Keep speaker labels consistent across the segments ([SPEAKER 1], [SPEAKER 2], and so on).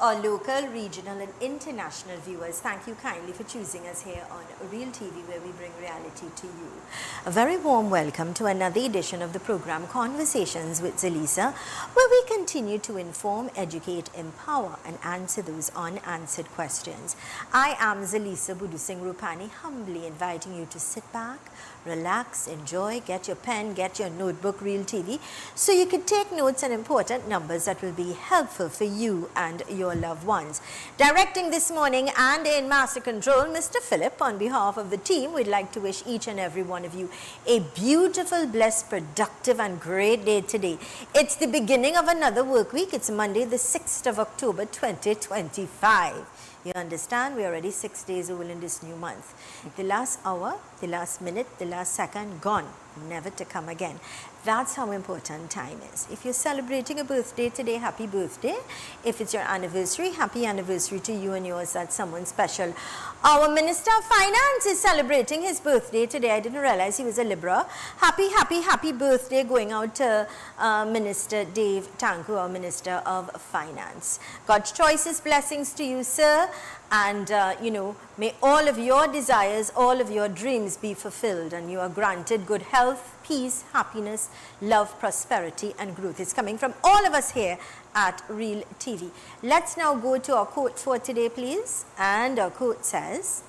[SPEAKER 1] our local, regional and international viewers, thank you kindly for choosing us here on Real TV, where we bring reality to you. A very warm welcome to another edition of the program Conversations with Zelisa, where we continue to inform, educate, empower and answer those unanswered questions. I am Zelisa Singh Rupani, humbly inviting you to sit back, relax, enjoy, get your pen, get your notebook, Real TV, so you can take notes and important numbers that will be helpful for you and your loved ones. Directing this morning and in Master Control, Mr. Philip, on behalf of the team, we'd like to wish each and every one of you a beautiful, blessed, productive and great day today. It's the beginning of another work week. It's Monday, the 6th of October, 2025. You understand, we're already 6 days old in this new month. The last hour, the last minute, the last second, gone, never to come again. That's how important time is. If you're celebrating a birthday today, happy birthday. If it's your anniversary, happy anniversary to you and yours. That's someone special. Our Minister of Finance is celebrating his birthday today. I didn't realize he was a Libra. Happy birthday going out to Minister Dave Tanku, our Minister of Finance. God's choicest blessings to you, sir. And, may all of your desires, all of your dreams be fulfilled and you are granted good health, peace, happiness, love, prosperity and growth. It's coming from all of us here at Real TV. Let's now go to our quote for today, please. And our quote says,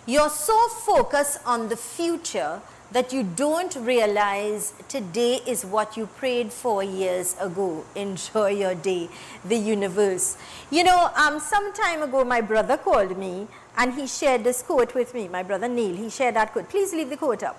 [SPEAKER 1] "You're so focused on the future that you don't realize today is what you prayed for years ago. Enjoy your day, the universe." Some time ago, my brother called me and he shared this quote with me. My brother Neil, he shared that quote. Please leave the quote up.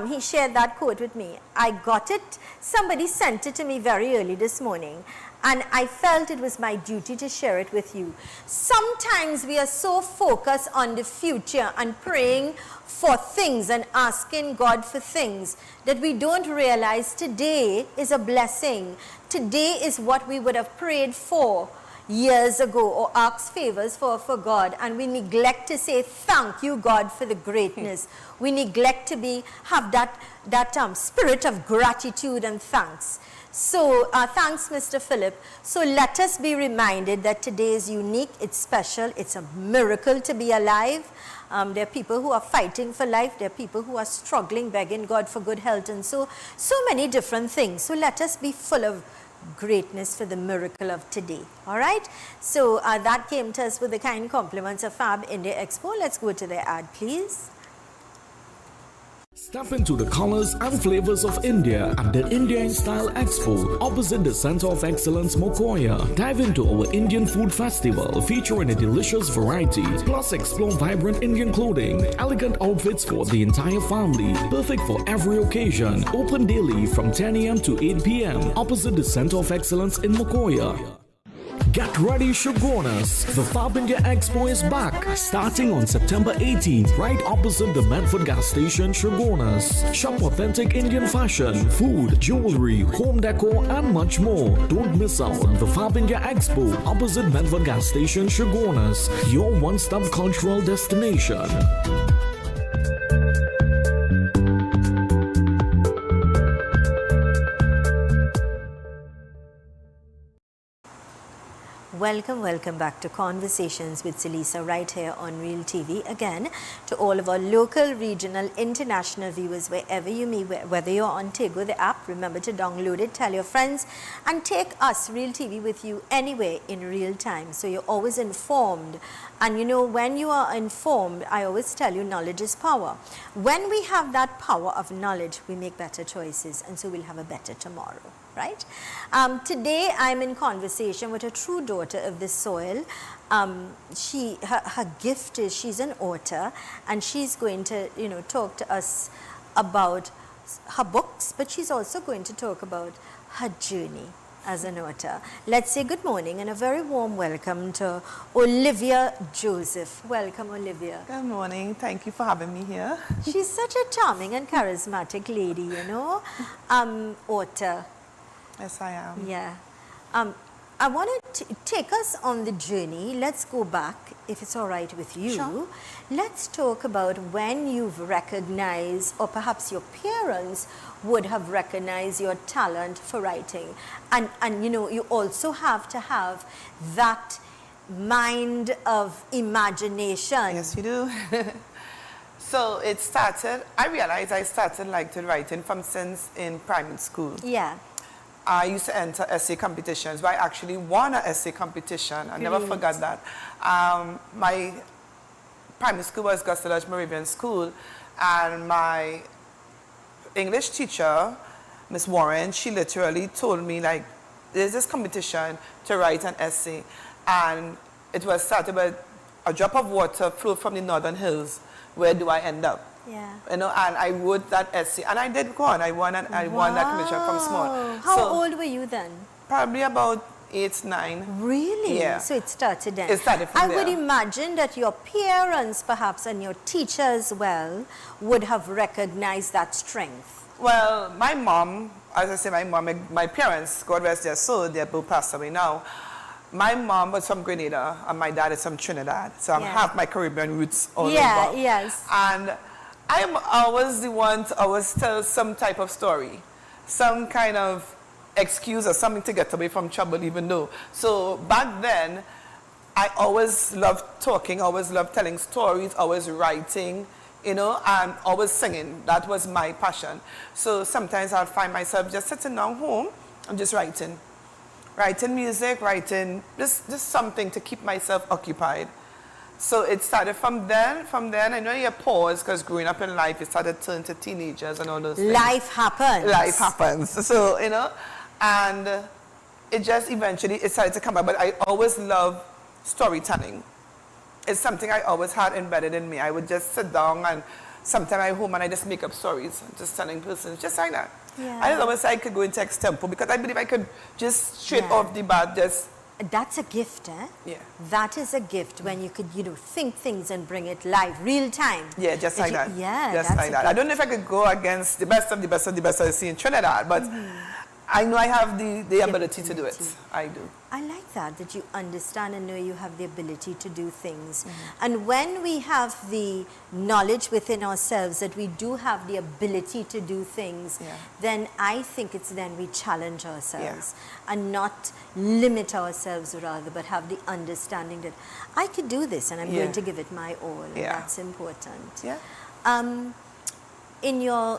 [SPEAKER 1] He shared that quote with me. I got it. Somebody sent it to me very early this morning. And I felt it was my duty to share it with you. Sometimes we are so focused on the future and praying for things and asking God for things that we don't realize today is a blessing. Today is what we would have prayed for years ago or asked favors for God, and we neglect to say thank you, God, for the greatness. We neglect to have that spirit of gratitude and thanks. So thanks, Mr. Philip. So let us be reminded that today is unique, it's special, it's a miracle to be alive. There are people who are fighting for life, there are people who are struggling, begging God for good health, and so many different things. So let us be full of greatness for the miracle of today. All right? So that came to us with the kind compliments of Fab India Expo. Let's go to the ad, please.
[SPEAKER 2] Step into the colors and flavors of India at the India in Style Expo opposite the Center of Excellence, Mokoya. Dive into our Indian Food Festival featuring a delicious variety, plus explore vibrant Indian clothing, elegant outfits for the entire family, perfect for every occasion. Open daily from 10 a.m. to 8 p.m. opposite the Center of Excellence in Mokoya. Get ready, Shoguners! The Fab India Expo is back, starting on September 18th, right opposite the Medford gas station, Shoguners. Shop authentic Indian fashion, food, jewelry, home decor, and much more. Don't miss out on the Fab India Expo opposite Medford gas station, Shoguners, your one-stop cultural destination.
[SPEAKER 1] Welcome back to Conversations with Zelisa right here on Real TV. Again, to all of our local, regional, international viewers, wherever you may, whether you're on Tigo, the app, remember to download it, tell your friends, and take us, Real TV, with you anywhere in real time. So you're always informed. And when you are informed, I always tell you, knowledge is power. When we have that power of knowledge, we make better choices, and so we'll have a better tomorrow. Right? Today I'm in conversation with a true daughter of the soil. Her gift is she's an author, and she's going to talk to us about her books, but she's also going to talk about her journey as an author. Let's say good morning and a very warm welcome to Olivia Joseph. Welcome, Olivia.
[SPEAKER 3] Good morning. Thank you for having me here.
[SPEAKER 1] She's such a charming and charismatic lady, author.
[SPEAKER 3] Yes, I am.
[SPEAKER 1] Yeah. I want to take us on the journey. Let's go back, if it's all right with you.
[SPEAKER 3] Sure.
[SPEAKER 1] Let's talk about when you've recognized, or perhaps your parents would have recognized your talent for writing. And you know, you also have to have that mind of imagination.
[SPEAKER 3] Yes, you do. So it started, I realized I started like to writing from since in primary school.
[SPEAKER 1] Yeah.
[SPEAKER 3] I used to enter essay competitions, but I actually won an essay competition. I never
[SPEAKER 1] Brilliant.
[SPEAKER 3] forgot that. My primary school was Gustave Moravian School, and my English teacher, Miss Warren, she literally told me, like, there's this competition to write an essay, and it was started with a drop of water flowed from the northern hills. Where do I end up?
[SPEAKER 1] Yeah.
[SPEAKER 3] You know, and I wrote that essay, and I did go on. I won that competition from small.
[SPEAKER 1] Wow. How old were you then?
[SPEAKER 3] Probably about 8, 9.
[SPEAKER 1] Really?
[SPEAKER 3] Yeah.
[SPEAKER 1] So it started then.
[SPEAKER 3] It started from
[SPEAKER 1] I
[SPEAKER 3] there.
[SPEAKER 1] would imagine that your parents, perhaps, and your teacher as well, would have recognized that strength.
[SPEAKER 3] Well, my mom, as I say, my parents, God rest their soul, they're both passed away now. My mom was from Grenada, and my dad is from Trinidad. So I
[SPEAKER 1] Yeah.
[SPEAKER 3] have my Caribbean roots all
[SPEAKER 1] Yeah,
[SPEAKER 3] over.
[SPEAKER 1] yes.
[SPEAKER 3] And I'm always the one to always tell some type of story, some kind of excuse or something to get away from trouble, even though. So back then, I always loved talking, always loved telling stories, always writing, you know, and always singing. That was my passion. So sometimes I'll find myself just sitting down home and just writing. Writing music, writing just something to keep myself occupied. So it started from then. From then, I know you pause because growing up in life, it started turning to teenagers and all those things.
[SPEAKER 1] Life happens.
[SPEAKER 3] Life happens. So, you know, and it just eventually, it started to come out. But I always love storytelling. It's something I always had embedded in me. I would just sit down and sometimes I'm home and I just make up stories, just telling persons, just like that.
[SPEAKER 1] Yeah.
[SPEAKER 3] I always say I could go into extempo because I believe I could just straight
[SPEAKER 1] Yeah.
[SPEAKER 3] off the bat, just,
[SPEAKER 1] That's a gift, eh?
[SPEAKER 3] yeah.
[SPEAKER 1] That is a gift when you could, you know, think things and bring it live, real time.
[SPEAKER 3] Yeah, just like that.
[SPEAKER 1] Yeah,
[SPEAKER 3] just
[SPEAKER 1] that's
[SPEAKER 3] like
[SPEAKER 1] a
[SPEAKER 3] that. I
[SPEAKER 1] gift.
[SPEAKER 3] don't know if I could go against the best of the best of the best I see in Trinidad, but I know I have the ability to do it.
[SPEAKER 1] ability.
[SPEAKER 3] I do.
[SPEAKER 1] I like that you understand and know you have the ability to do things. And when we have the knowledge within ourselves that we do have the ability to do things,
[SPEAKER 3] Yeah.
[SPEAKER 1] then I think it's then we challenge ourselves and not limit ourselves rather, but have the understanding that I could do this and I'm
[SPEAKER 3] Yeah.
[SPEAKER 1] going to give it my all.
[SPEAKER 3] Yeah.
[SPEAKER 1] That's important.
[SPEAKER 3] Yeah.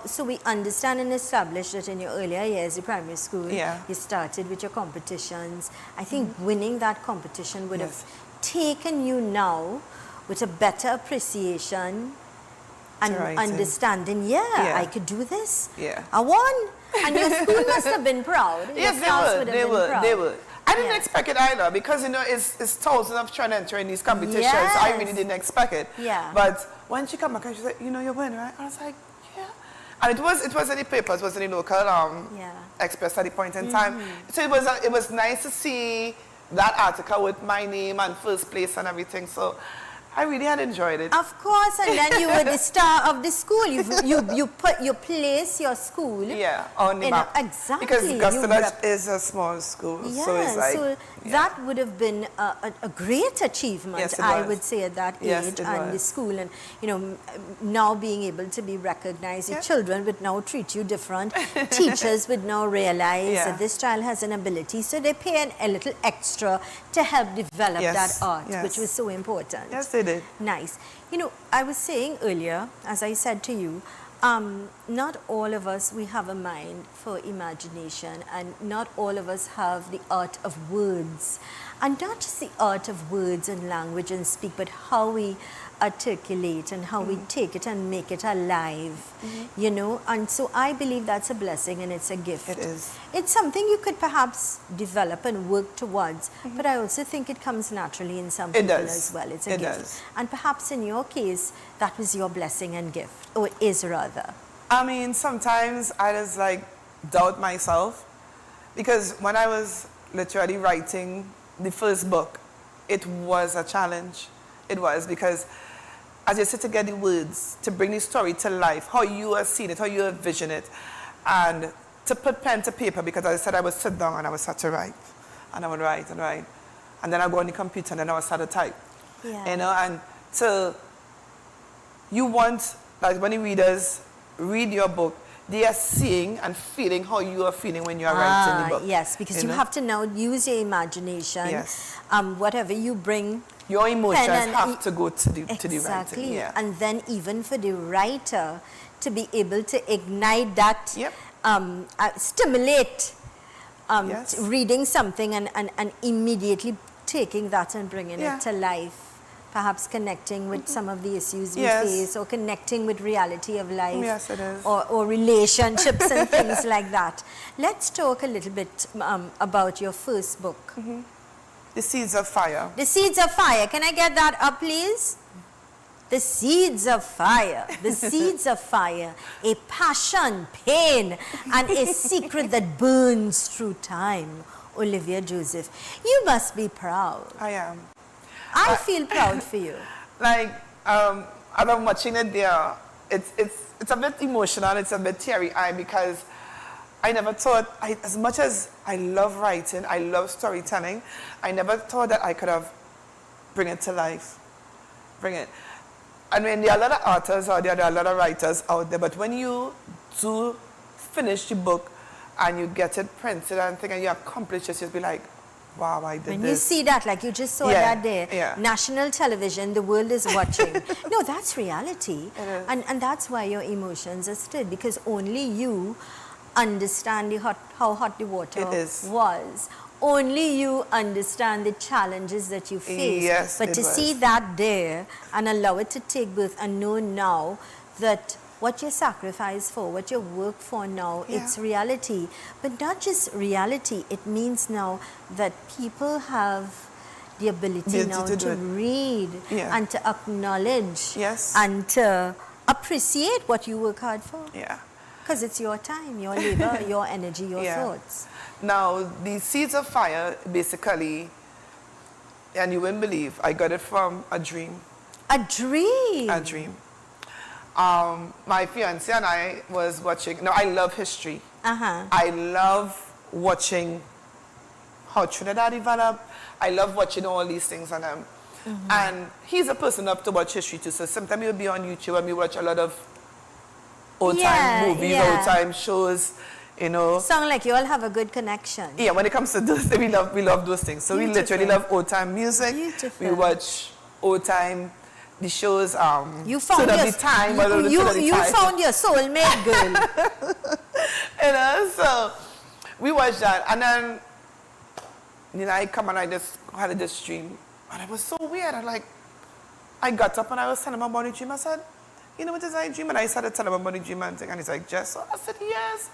[SPEAKER 1] So we understand and establish that in your earlier years, the primary school,
[SPEAKER 3] Yeah.
[SPEAKER 1] you started with your competitions. I think winning that competition would
[SPEAKER 3] Yes.
[SPEAKER 1] have taken you now with a better appreciation and
[SPEAKER 3] writing.
[SPEAKER 1] understanding,
[SPEAKER 3] Yeah.
[SPEAKER 1] I could do this.
[SPEAKER 3] Yeah.
[SPEAKER 1] I won. And your school must have been proud.
[SPEAKER 3] Yes,
[SPEAKER 1] Your class would have
[SPEAKER 3] they
[SPEAKER 1] been
[SPEAKER 3] would,
[SPEAKER 1] proud.
[SPEAKER 3] they would. I didn't
[SPEAKER 1] Yeah.
[SPEAKER 3] expect it either because, you know, it's thousands of trying to enter in these competitions. I
[SPEAKER 1] Yes.
[SPEAKER 3] really didn't expect it.
[SPEAKER 1] Yeah.
[SPEAKER 3] But when she came back and she said, you know, you win, right? I was like, yeah. And it was in the papers, it was in the local
[SPEAKER 1] Yeah.
[SPEAKER 3] Express at the point in time. So it was nice to see that article with my name and first place and everything. So I really had enjoyed it.
[SPEAKER 1] Of course, and then you were the star of the school. You place your school.
[SPEAKER 3] Yeah, on the
[SPEAKER 1] in
[SPEAKER 3] map.
[SPEAKER 1] exactly.
[SPEAKER 3] Because
[SPEAKER 1] You
[SPEAKER 3] Gustave is a small school,
[SPEAKER 1] Yeah,
[SPEAKER 3] so it's like...
[SPEAKER 1] so that would have been a great achievement,
[SPEAKER 3] Yes, it
[SPEAKER 1] I
[SPEAKER 3] was.
[SPEAKER 1] would say, at that
[SPEAKER 3] Yes,
[SPEAKER 1] age,
[SPEAKER 3] it
[SPEAKER 1] and the
[SPEAKER 3] was.
[SPEAKER 1] school, and you know, now being able to be recognized. The
[SPEAKER 3] Yeah.
[SPEAKER 1] children would now treat you different. Teachers would now realize
[SPEAKER 3] Yeah.
[SPEAKER 1] that this child has an ability, so they pay a little extra to help develop
[SPEAKER 3] Yes,
[SPEAKER 1] that art,
[SPEAKER 3] yes.
[SPEAKER 1] which was so important.
[SPEAKER 3] Yes, they did.
[SPEAKER 1] Nice. You know, I was saying earlier, as I said to you, not all of us, we have a mind for imagination, and not all of us have the art of words. And not just the art of words and language and speak, but how we articulate and how we take it and make it alive, you know. And so I believe that's a blessing and it's a gift.
[SPEAKER 3] It is.
[SPEAKER 1] It's something you could perhaps develop and work towards, but I also think it comes naturally in some
[SPEAKER 3] It
[SPEAKER 1] people
[SPEAKER 3] does.
[SPEAKER 1] as well. It's a
[SPEAKER 3] It
[SPEAKER 1] gift.
[SPEAKER 3] does.
[SPEAKER 1] And perhaps in your case, that was your blessing and gift, or is rather.
[SPEAKER 3] I mean, sometimes I just like doubt myself because when I was literally writing the first book, it was a challenge. It was because as you sit to get the words, to bring the story to life, how you are seeing it, how you envision it, and to put pen to paper, because as I said, I would sit down and I would start to write. and I would write and write. And then I go on the computer and then I would start to type.
[SPEAKER 1] Yeah.
[SPEAKER 3] You know, and so you want, like when the readers read your book, they are seeing and feeling how you are feeling when you are writing the book.
[SPEAKER 1] Yes, because you
[SPEAKER 3] know?
[SPEAKER 1] have to now use your imagination.
[SPEAKER 3] Yes.
[SPEAKER 1] Whatever you bring.
[SPEAKER 3] Your emotions
[SPEAKER 1] pen and
[SPEAKER 3] have to go to the
[SPEAKER 1] Exactly.
[SPEAKER 3] writing. Yeah.
[SPEAKER 1] And then even for the writer to be able to ignite that,
[SPEAKER 3] Yep.
[SPEAKER 1] stimulate
[SPEAKER 3] Yes.
[SPEAKER 1] reading something and immediately taking that and bringing
[SPEAKER 3] Yeah.
[SPEAKER 1] it to life. Perhaps connecting with some of the issues we
[SPEAKER 3] Yes.
[SPEAKER 1] face, or connecting with reality of life.
[SPEAKER 3] Yes, it is.
[SPEAKER 1] Or relationships and things like that. Let's talk a little bit about your first book.
[SPEAKER 3] The Seeds of Fire.
[SPEAKER 1] The Seeds of Fire. Can I get that up, please? The Seeds of Fire. The Seeds of Fire. A passion, pain, and a secret that burns through time. Olivia Joseph. You must be proud.
[SPEAKER 3] I am.
[SPEAKER 1] I feel proud for you.
[SPEAKER 3] Like, as I'm watching it there, it's a bit emotional, it's a bit teary-eyed, because I never thought, as much as I love writing, I love storytelling, I never thought that I could have bring it to life. Bring it. I mean, there are a lot of authors out there are a lot of writers out there, but when you do finish the book and you get it printed and thing and you accomplish it, you'll be like, wow, I did
[SPEAKER 1] When
[SPEAKER 3] this.
[SPEAKER 1] you see that, like you just saw
[SPEAKER 3] Yeah,
[SPEAKER 1] that there,
[SPEAKER 3] yeah.
[SPEAKER 1] national television, the world is watching. No, that's reality.
[SPEAKER 3] It is.
[SPEAKER 1] And that's why your emotions are stirred, because only you understand how hot the water
[SPEAKER 3] It is.
[SPEAKER 1] was. Only you understand the challenges that you face.
[SPEAKER 3] Yes,
[SPEAKER 1] but
[SPEAKER 3] it
[SPEAKER 1] to
[SPEAKER 3] was.
[SPEAKER 1] see that there and allow it to take birth and know now that what you sacrifice for, what you work for now,
[SPEAKER 3] Yeah.
[SPEAKER 1] it's reality. But not just reality, it means now that people have the ability
[SPEAKER 3] Ability
[SPEAKER 1] now
[SPEAKER 3] to
[SPEAKER 1] to
[SPEAKER 3] do it.
[SPEAKER 1] read
[SPEAKER 3] Yeah.
[SPEAKER 1] and to acknowledge
[SPEAKER 3] Yes.
[SPEAKER 1] and to appreciate what you work hard for.
[SPEAKER 3] Yeah.
[SPEAKER 1] Because it's your time, your labor, your energy, your
[SPEAKER 3] Yeah.
[SPEAKER 1] thoughts.
[SPEAKER 3] Now, the Seeds of Fire, basically, and you wouldn't believe, I got it from a dream.
[SPEAKER 1] A dream.
[SPEAKER 3] A dream. My fiance and I was watching, now I love history.
[SPEAKER 1] Uh-huh.
[SPEAKER 3] I love watching how Trinidad developed. I love watching all these things on them. And he's a person up to watch history too. So sometimes he'll be on YouTube and we watch a lot of old-time
[SPEAKER 1] Yeah,
[SPEAKER 3] movies,
[SPEAKER 1] yeah.
[SPEAKER 3] old-time shows, you know.
[SPEAKER 1] Sound like you all have a good connection.
[SPEAKER 3] Yeah, when it comes to those, we love those things. So we literally
[SPEAKER 1] Beautiful.
[SPEAKER 3] love old-time music.
[SPEAKER 1] Beautiful.
[SPEAKER 3] We watch old-time, the shows,
[SPEAKER 1] You found
[SPEAKER 3] Son of
[SPEAKER 1] your,
[SPEAKER 3] the Time. or
[SPEAKER 1] you,
[SPEAKER 3] Son of the
[SPEAKER 1] you
[SPEAKER 3] Time.
[SPEAKER 1] found your soulmate, girl.
[SPEAKER 3] You know, so we watched that. And then, you know, I come and I just had this dream. And it was so weird. I got up and I was telling him about the dream. I said, you know what is I dream? And I started telling him about the dream and thing. And he's like, Jess? So I said, yes.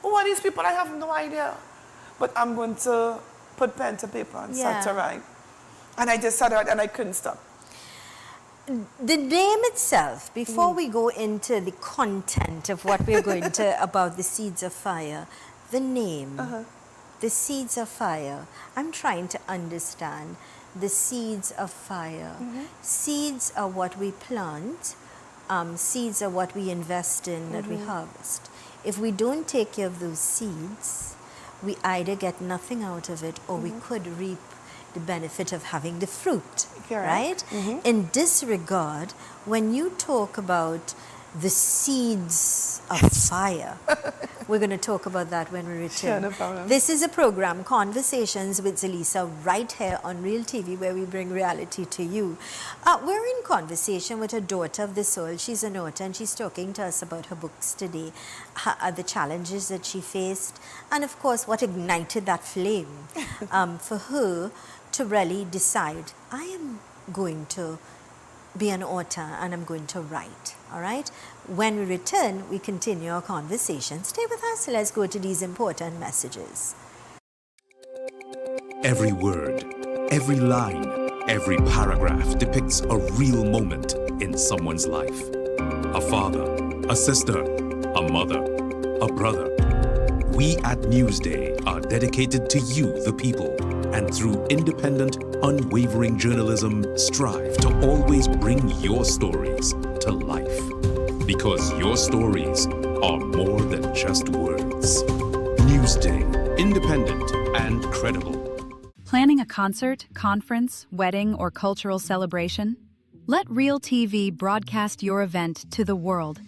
[SPEAKER 3] Who are these people? I have no idea. But I'm going to put pen to paper and start to
[SPEAKER 1] Yeah.
[SPEAKER 3] write. And I just sat out and I couldn't stop.
[SPEAKER 1] The name itself, before we go into the content of what we're going to, about the Seeds of Fire, the name, the Seeds of Fire, I'm trying to understand the Seeds of Fire. Seeds are what we plant, seeds are what we invest in, that we harvest. If we don't take care of those seeds, we either get nothing out of it or we could reap the benefit of having the fruit,
[SPEAKER 3] Correct.
[SPEAKER 1] right? In this regard, when you talk about the seeds of fire, we're going to talk about that when we return.
[SPEAKER 3] Sure, no problem.
[SPEAKER 1] This is a program, Conversations with Zelisa, right here on Real TV, where we bring reality to you. We're in conversation with a daughter of the soul. She's an author and she's talking to us about her books today, the challenges that she faced, and of course what ignited that flame for her to really decide, I am going to be an author and I'm going to write. All right? When we return, we continue our conversation. Stay with us. Let's go to these important messages.
[SPEAKER 4] Every word, every line, every paragraph depicts a real moment in someone's life. A father, a sister, a mother, a brother. We at Newsday are dedicated to you, the people, and through independent, unwavering journalism, strive to always bring your stories to life. Because your stories are more than just words. Newsday, independent and credible.
[SPEAKER 5] Planning a concert, conference, wedding, or cultural celebration? Let Real TV broadcast your event to the world.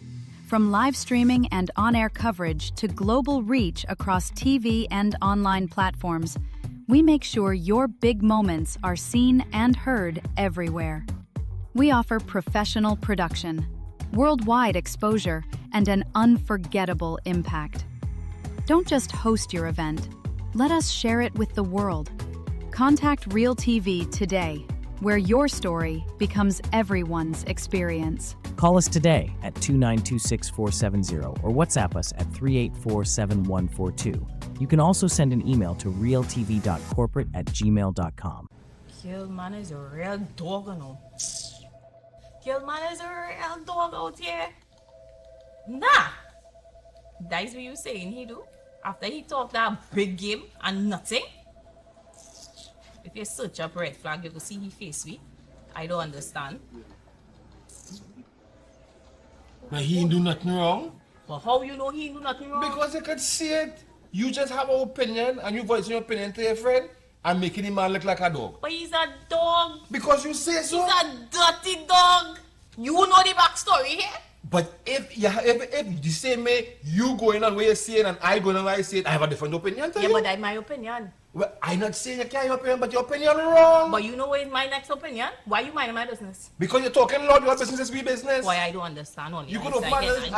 [SPEAKER 5] From live streaming and on-air coverage to global reach across TV and online platforms, we make sure your big moments are seen and heard everywhere. We offer professional production, worldwide exposure, and an unforgettable impact. Don't just host your event. Let us share it with the world. Contact Real TV today, where your story becomes everyone's experience.
[SPEAKER 6] Call us today at 2926470 or WhatsApp us at 3847142. You can also send an email to realtv.corporate@gmail.com.
[SPEAKER 7] Kill man is a real dog, you know. Kill man is a real dog out here. Nah. That's what you saying he do? After he talked that big game and nothing? If you search up red flag, you will see he face sweet. I don't understand.
[SPEAKER 8] But he didn't do nothing wrong.
[SPEAKER 7] But how you know he do nothing wrong?
[SPEAKER 8] Because you could see it. You just have an opinion and you voice your opinion to your friend and making him man look like a dog.
[SPEAKER 7] But he's a dog.
[SPEAKER 8] Because you say so.
[SPEAKER 7] He's a dirty dog. You know the backstory here?
[SPEAKER 8] But if the same way you going on where you're saying and I going on where I say it, I have a different opinion to you.
[SPEAKER 7] Yeah, but that's my opinion.
[SPEAKER 8] Well, I'm not saying you can't have your opinion, but your opinion wrong.
[SPEAKER 7] But you know what is my next opinion? Why you minding my business?
[SPEAKER 8] Because you're talking loud, your business is we business.
[SPEAKER 7] Why I don't understand only.
[SPEAKER 8] You could have managed.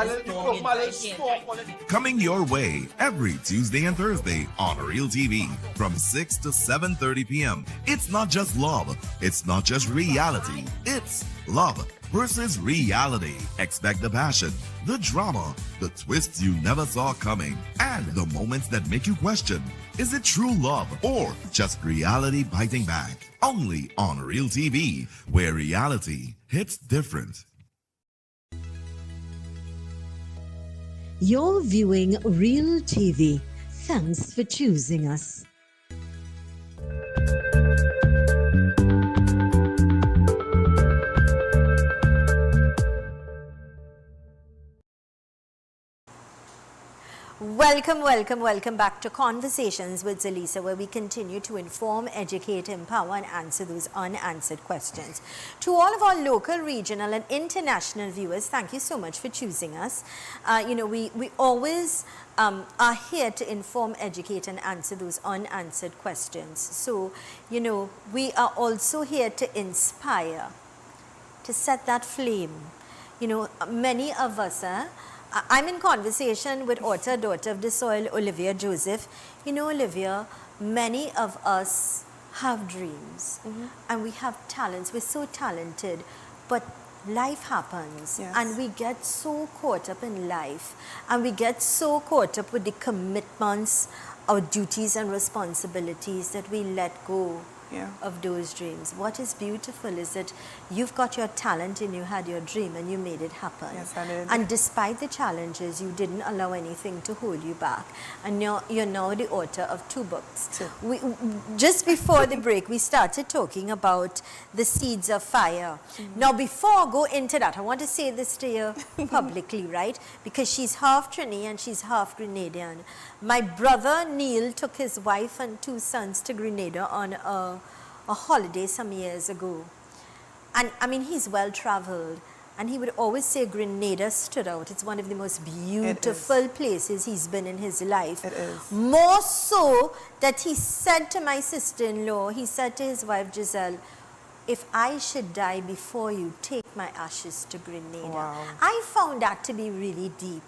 [SPEAKER 4] Coming your way every Tuesday and Thursday on Real TV from 6 to 7:30 p.m. It's not just love. It's not just reality. It's love versus reality. Expect the passion, the drama, the twists you never saw coming, and the moments that make you question, is it true love or just reality biting back? Only on Real TV, where reality hits different.
[SPEAKER 9] You're viewing Real TV. Thanks for choosing us.
[SPEAKER 1] Welcome back to Conversations with Zelisa, where we continue to inform, educate, empower, and answer those unanswered questions. To all of our local, regional, and international viewers, thank you so much for choosing us. We always are here to inform, educate, and answer those unanswered questions. So, we are also here to inspire, to set that flame. Many of us, I'm in conversation with author, daughter of the soil, Olivia Joseph. Olivia, many of us have dreams and we have talents. We're so talented, but life happens and we get so caught up in life and we get so caught up with the commitments, our duties and responsibilities that we let go of those dreams. What is beautiful is that you've got your talent and you had your dream and you made it happen.
[SPEAKER 3] Yes, I did.
[SPEAKER 1] And despite the challenges, you didn't allow anything to hold you back. And you're now the author of 2 books. Just before the break, we started talking about the seeds of fire. Now, before I go into that, I want to say this to you publicly, right? Because she's half Trini and she's half Grenadian. My brother Neil took his wife and 2 sons to Grenada on a holiday some years ago. And I mean, he's well traveled. And he would always say Grenada stood out. It's one of the most beautiful places he's been in his life.
[SPEAKER 3] It is.
[SPEAKER 1] More so that he said to my sister-in-law, he said to his wife Giselle, if I should die before you, take my ashes to Grenada.
[SPEAKER 3] Wow.
[SPEAKER 1] I found that to be really deep,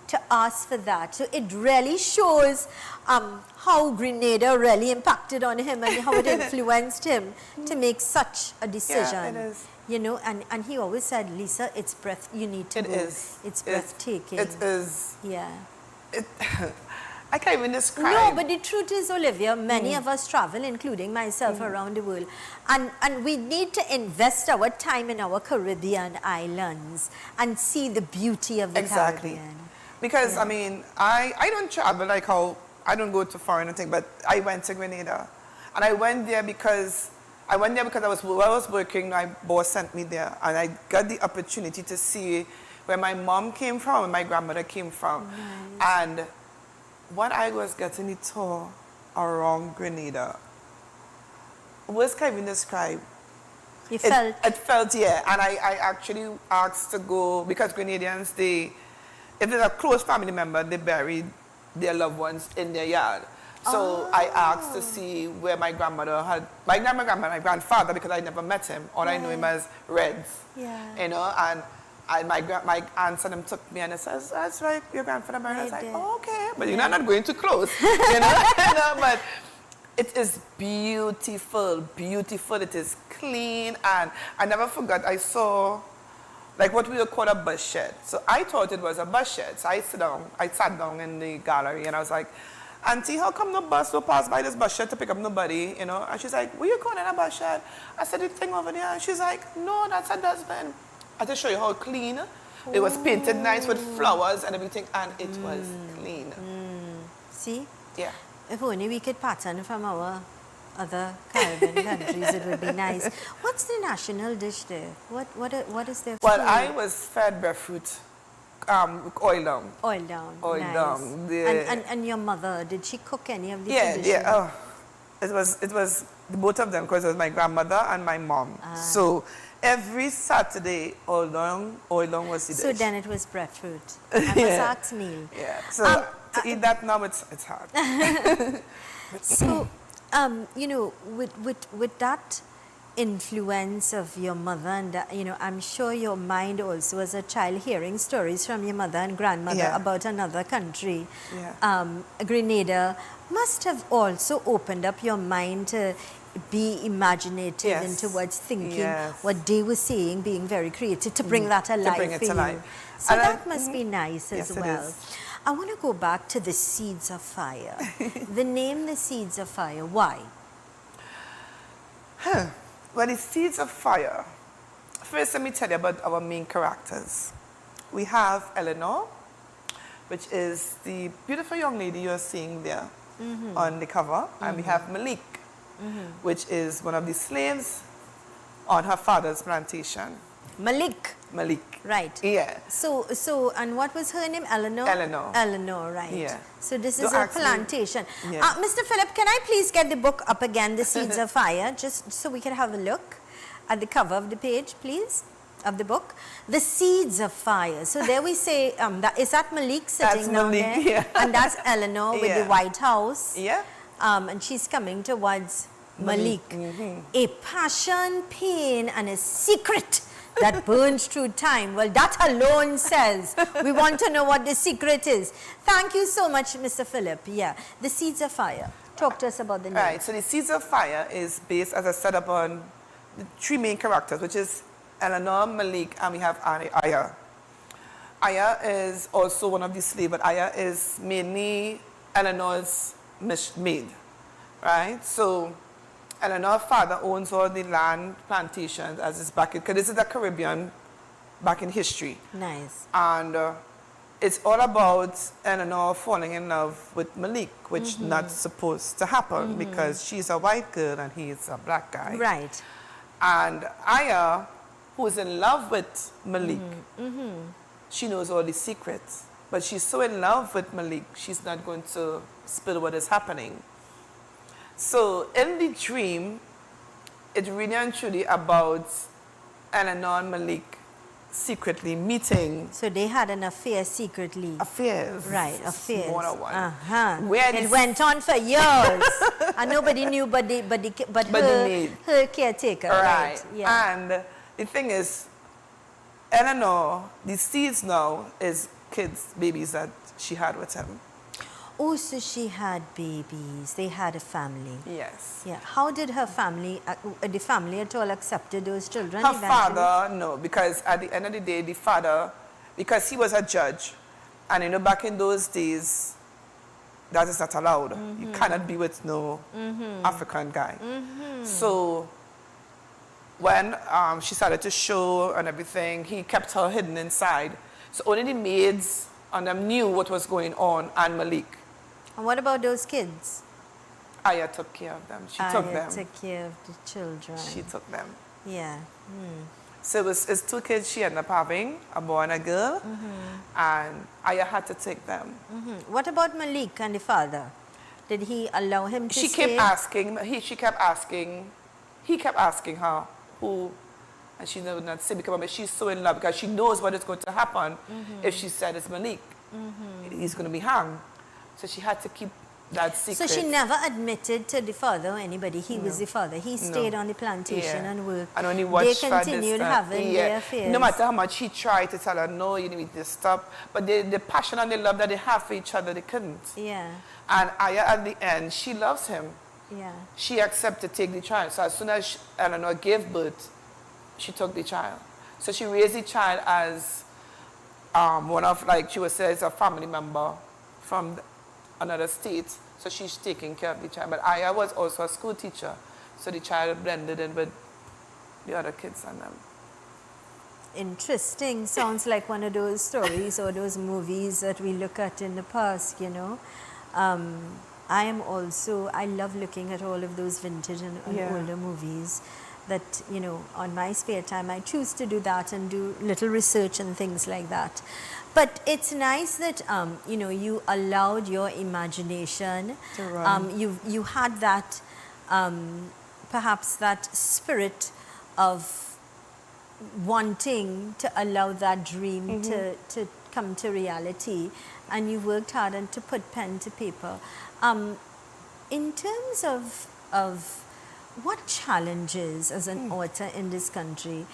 [SPEAKER 1] to ask for that. So it really shows how Grenada really impacted on him and how it influenced him to make such a decision.
[SPEAKER 3] Yeah, it is.
[SPEAKER 1] And he always said, Lisa, it's you need to go.
[SPEAKER 3] It is.
[SPEAKER 1] It's breathtaking.
[SPEAKER 3] It is.
[SPEAKER 1] Yeah.
[SPEAKER 3] I can't even describe.
[SPEAKER 1] No, but the truth is, Olivia, many of us travel, including myself, around the world. And we need to invest our time in our Caribbean islands and see the beauty of the Caribbean.
[SPEAKER 3] Because, I mean, I don't travel like how, I don't go to foreign thing, but I went to Grenada. And I went there because I was working, my boss sent me there. And I got the opportunity to see where my mom came from and my grandmother came from. Nice. And when I was getting the tour around Grenada, words can even describe.
[SPEAKER 1] You felt
[SPEAKER 3] It felt, yeah. And I actually asked to go, because Grenadians, if there's a close family member, they bury their loved ones in their yard. So I asked to see where my grandmother had, my grandfather, because I never met him. All I knew him as Reds.
[SPEAKER 1] Yeah.
[SPEAKER 3] You know, and my aunts and them took me and they says, that's right, your grandfather buried. I was like, oh, okay. But you're not going too close. You know? But it is beautiful, beautiful. It is clean. And I never forgot, I saw like what we would call a bus shed. So I thought it was a bus shed. So I sat down in the gallery and I was like, Auntie, how come no bus will pass by this bus shed to pick up nobody, you know? And she's like, where you going in a bus shed? I said, the thing over there. And she's like, no, that's a dustbin. I just show you how clean. It was painted nice with flowers and everything, and it was clean.
[SPEAKER 1] See?
[SPEAKER 3] Yeah.
[SPEAKER 1] If only we could pattern from our other Caribbean countries, it would be nice. What's the national dish there? What is their
[SPEAKER 3] Well,
[SPEAKER 1] food?
[SPEAKER 3] I was fed breadfruit, oil down.
[SPEAKER 1] Oil down.
[SPEAKER 3] Oil
[SPEAKER 1] nice.
[SPEAKER 3] down.
[SPEAKER 1] And your mother, did she cook any of the
[SPEAKER 3] Yeah,
[SPEAKER 1] traditions?
[SPEAKER 3] yeah. Oh, it was both of them, because it was my grandmother and my mom. So every Saturday, oil down was the dish.
[SPEAKER 1] So then it was breadfruit. I must ask Neil.
[SPEAKER 3] Yeah. So to eat that now, it's hard.
[SPEAKER 1] So, you know, with that influence of your mother, and you know, I'm sure your mind also as a child hearing stories from your mother and grandmother about another country, Grenada, must have also opened up your mind to be imaginative and towards thinking what they were saying, being very creative to bring that alive
[SPEAKER 3] to bring it
[SPEAKER 1] for
[SPEAKER 3] to
[SPEAKER 1] you.
[SPEAKER 3] life.
[SPEAKER 1] So
[SPEAKER 3] And
[SPEAKER 1] that must be nice as
[SPEAKER 3] yes, it
[SPEAKER 1] well.
[SPEAKER 3] is.
[SPEAKER 1] I want to go back to the Seeds of Fire. The name, the Seeds of Fire, why?
[SPEAKER 3] Well, the Seeds of Fire. First, let me tell you about our main characters. We have Eleanor, which is the beautiful young lady you're seeing there on the cover. And we have Malik, which is one of the slaves on her father's plantation.
[SPEAKER 1] Malik. Right.
[SPEAKER 3] Yeah.
[SPEAKER 1] So, and what was her name? Eleanor? Eleanor, right.
[SPEAKER 3] Yeah.
[SPEAKER 1] So this
[SPEAKER 3] Don't
[SPEAKER 1] is a
[SPEAKER 3] ask me.
[SPEAKER 1] plantation.
[SPEAKER 3] Yeah.
[SPEAKER 1] Mr. Philip, can I please get the book up again, The Seeds of Fire, just so we can have a look at the cover of the page, please, of the book. The Seeds of Fire. So there we say, is that Malik sitting
[SPEAKER 3] That's
[SPEAKER 1] down
[SPEAKER 3] Malik,
[SPEAKER 1] there?
[SPEAKER 3] yeah.
[SPEAKER 1] And that's Eleanor with the White House.
[SPEAKER 3] Yeah.
[SPEAKER 1] And she's coming towards Malik. A passion, pain, and a secret that burns through time. Well, that alone says we want to know what the secret is. Thank you so much, Mr. Philip. Yeah, The Seeds of Fire. Talk to us about the name.
[SPEAKER 3] Right, so The Seeds of Fire is based, as I said, upon the three main characters, which is Eleanor, Malik, and we have Aya. Aya is also one of the slaves, but Aya is mainly Eleanor's maid, right? So Eleanor's father owns all the land plantations, as is back in, because this is the Caribbean back in history.
[SPEAKER 1] Nice.
[SPEAKER 3] And it's all about Eleanor falling in love with Malik, which not supposed to happen because she's a white girl and he's a black guy.
[SPEAKER 1] Right.
[SPEAKER 3] And Aya, who's in love with Malik, she knows all the secrets, but she's so in love with Malik, she's not going to spill what is happening. So in the dream, it's really and truly about Eleanor and Malik secretly meeting.
[SPEAKER 1] So they had an affair secretly.
[SPEAKER 3] Affairs.
[SPEAKER 1] Right, affairs.
[SPEAKER 3] More than one.
[SPEAKER 1] Where it went on for years. And nobody knew but her caretaker.
[SPEAKER 3] Right.
[SPEAKER 1] Yeah.
[SPEAKER 3] And the thing is, Eleanor, the seeds now is kids, babies that she had with him.
[SPEAKER 1] Oh, so she had babies. They had a family.
[SPEAKER 3] Yes.
[SPEAKER 1] Yeah. How did her family, the family at all accepted those children
[SPEAKER 3] Her
[SPEAKER 1] eventually?
[SPEAKER 3] father, no, because at the end of the day, the father, because he was a judge, and you know, back in those days, that is not allowed. You cannot be with no African guy. So when she started to show and everything, he kept her hidden inside. So only the maids and them knew what was going on, and Malik.
[SPEAKER 1] And what about those kids?
[SPEAKER 3] Aya took care of them. She took them.
[SPEAKER 1] took care of the children.
[SPEAKER 3] She took them.
[SPEAKER 1] Yeah.
[SPEAKER 3] So it's two kids she ended up having, a boy and a girl, and Aya had to take them.
[SPEAKER 1] What about Malik and the father? Did he allow him to
[SPEAKER 3] She
[SPEAKER 1] stay?
[SPEAKER 3] kept asking, she kept asking he kept asking her who, and she would not say because she's so in love because she knows what is going to happen if she said it's Malik. He's going to be hanged. So she had to keep that secret.
[SPEAKER 1] So she never admitted to the father or anybody he was the father. He stayed on the plantation and worked.
[SPEAKER 3] And only watched
[SPEAKER 1] they continued having their affairs.
[SPEAKER 3] No matter how much he tried to tell her, no, you need to stop. But the passion and the love that they have for each other, they couldn't.
[SPEAKER 1] Yeah.
[SPEAKER 3] And Aya, at the end, she loves him.
[SPEAKER 1] Yeah.
[SPEAKER 3] She accepted to take the child. So as soon as Eleanor gave birth, she took the child. So she raised the child as one of, like she was said, as a family member from another state. So she's taking care of the child. But Aya was also a school teacher. So the child blended in with the other kids and them.
[SPEAKER 1] Interesting. Sounds like one of those stories or those movies that we look at in the past, you know. I love looking at all of those vintage and older movies that, you know, on my spare time, I choose to do that and do little research and things like that. But it's nice that, you know, you allowed your imagination
[SPEAKER 3] to run.
[SPEAKER 1] You had that, perhaps that spirit of wanting to allow that dream to come to reality, and you worked hard and to put pen to paper. In terms of what challenges as an author in this country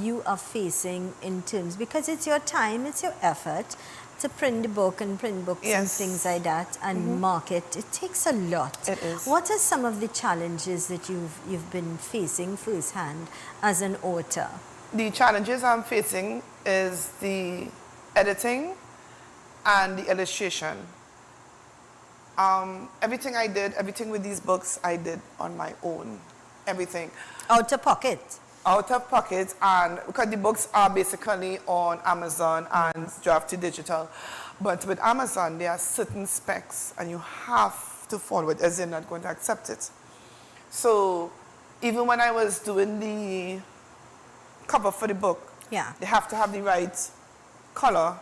[SPEAKER 1] you are facing in terms, because it's your time, it's your effort to print the book and print books and things like that and market. It takes a lot.
[SPEAKER 3] It is.
[SPEAKER 1] What are some of the challenges that you've been facing firsthand as an author?
[SPEAKER 3] The challenges I'm facing is the editing and the illustration. Everything I did, everything with these books, I did on my own. Everything.
[SPEAKER 1] Out of pocket?
[SPEAKER 3] Out of pocket, and because the books are basically on Amazon and Drafty Digital. But with Amazon, there are certain specs, and you have to follow it, as they're not going to accept it. So even when I was doing the cover for the book, they have to have the right color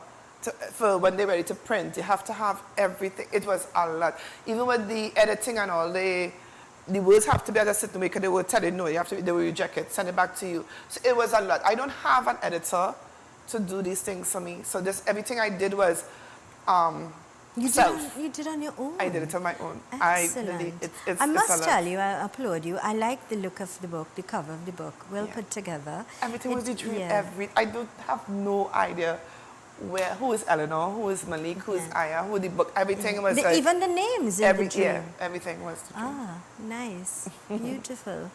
[SPEAKER 3] for when they're ready to print. You have to have everything. It was a lot. Even with the editing and all, the words have to be at a certain way because they will tell you no, they will reject it, send it back to you. So it was a lot. I don't have an editor to do these things for me. So everything I did was self.
[SPEAKER 1] You did on your own?
[SPEAKER 3] I did it on my own.
[SPEAKER 1] Excellent. I must tell you, I applaud you. I like the look of the book, the cover of the book, well put together.
[SPEAKER 3] Everything was the dream. I don't have no idea who is Eleanor, who is Malik, who is Aya, who the book, everything was like...
[SPEAKER 1] Even the names in the dream.
[SPEAKER 3] Yeah, everything was the dream.
[SPEAKER 1] Ah, nice. Beautiful.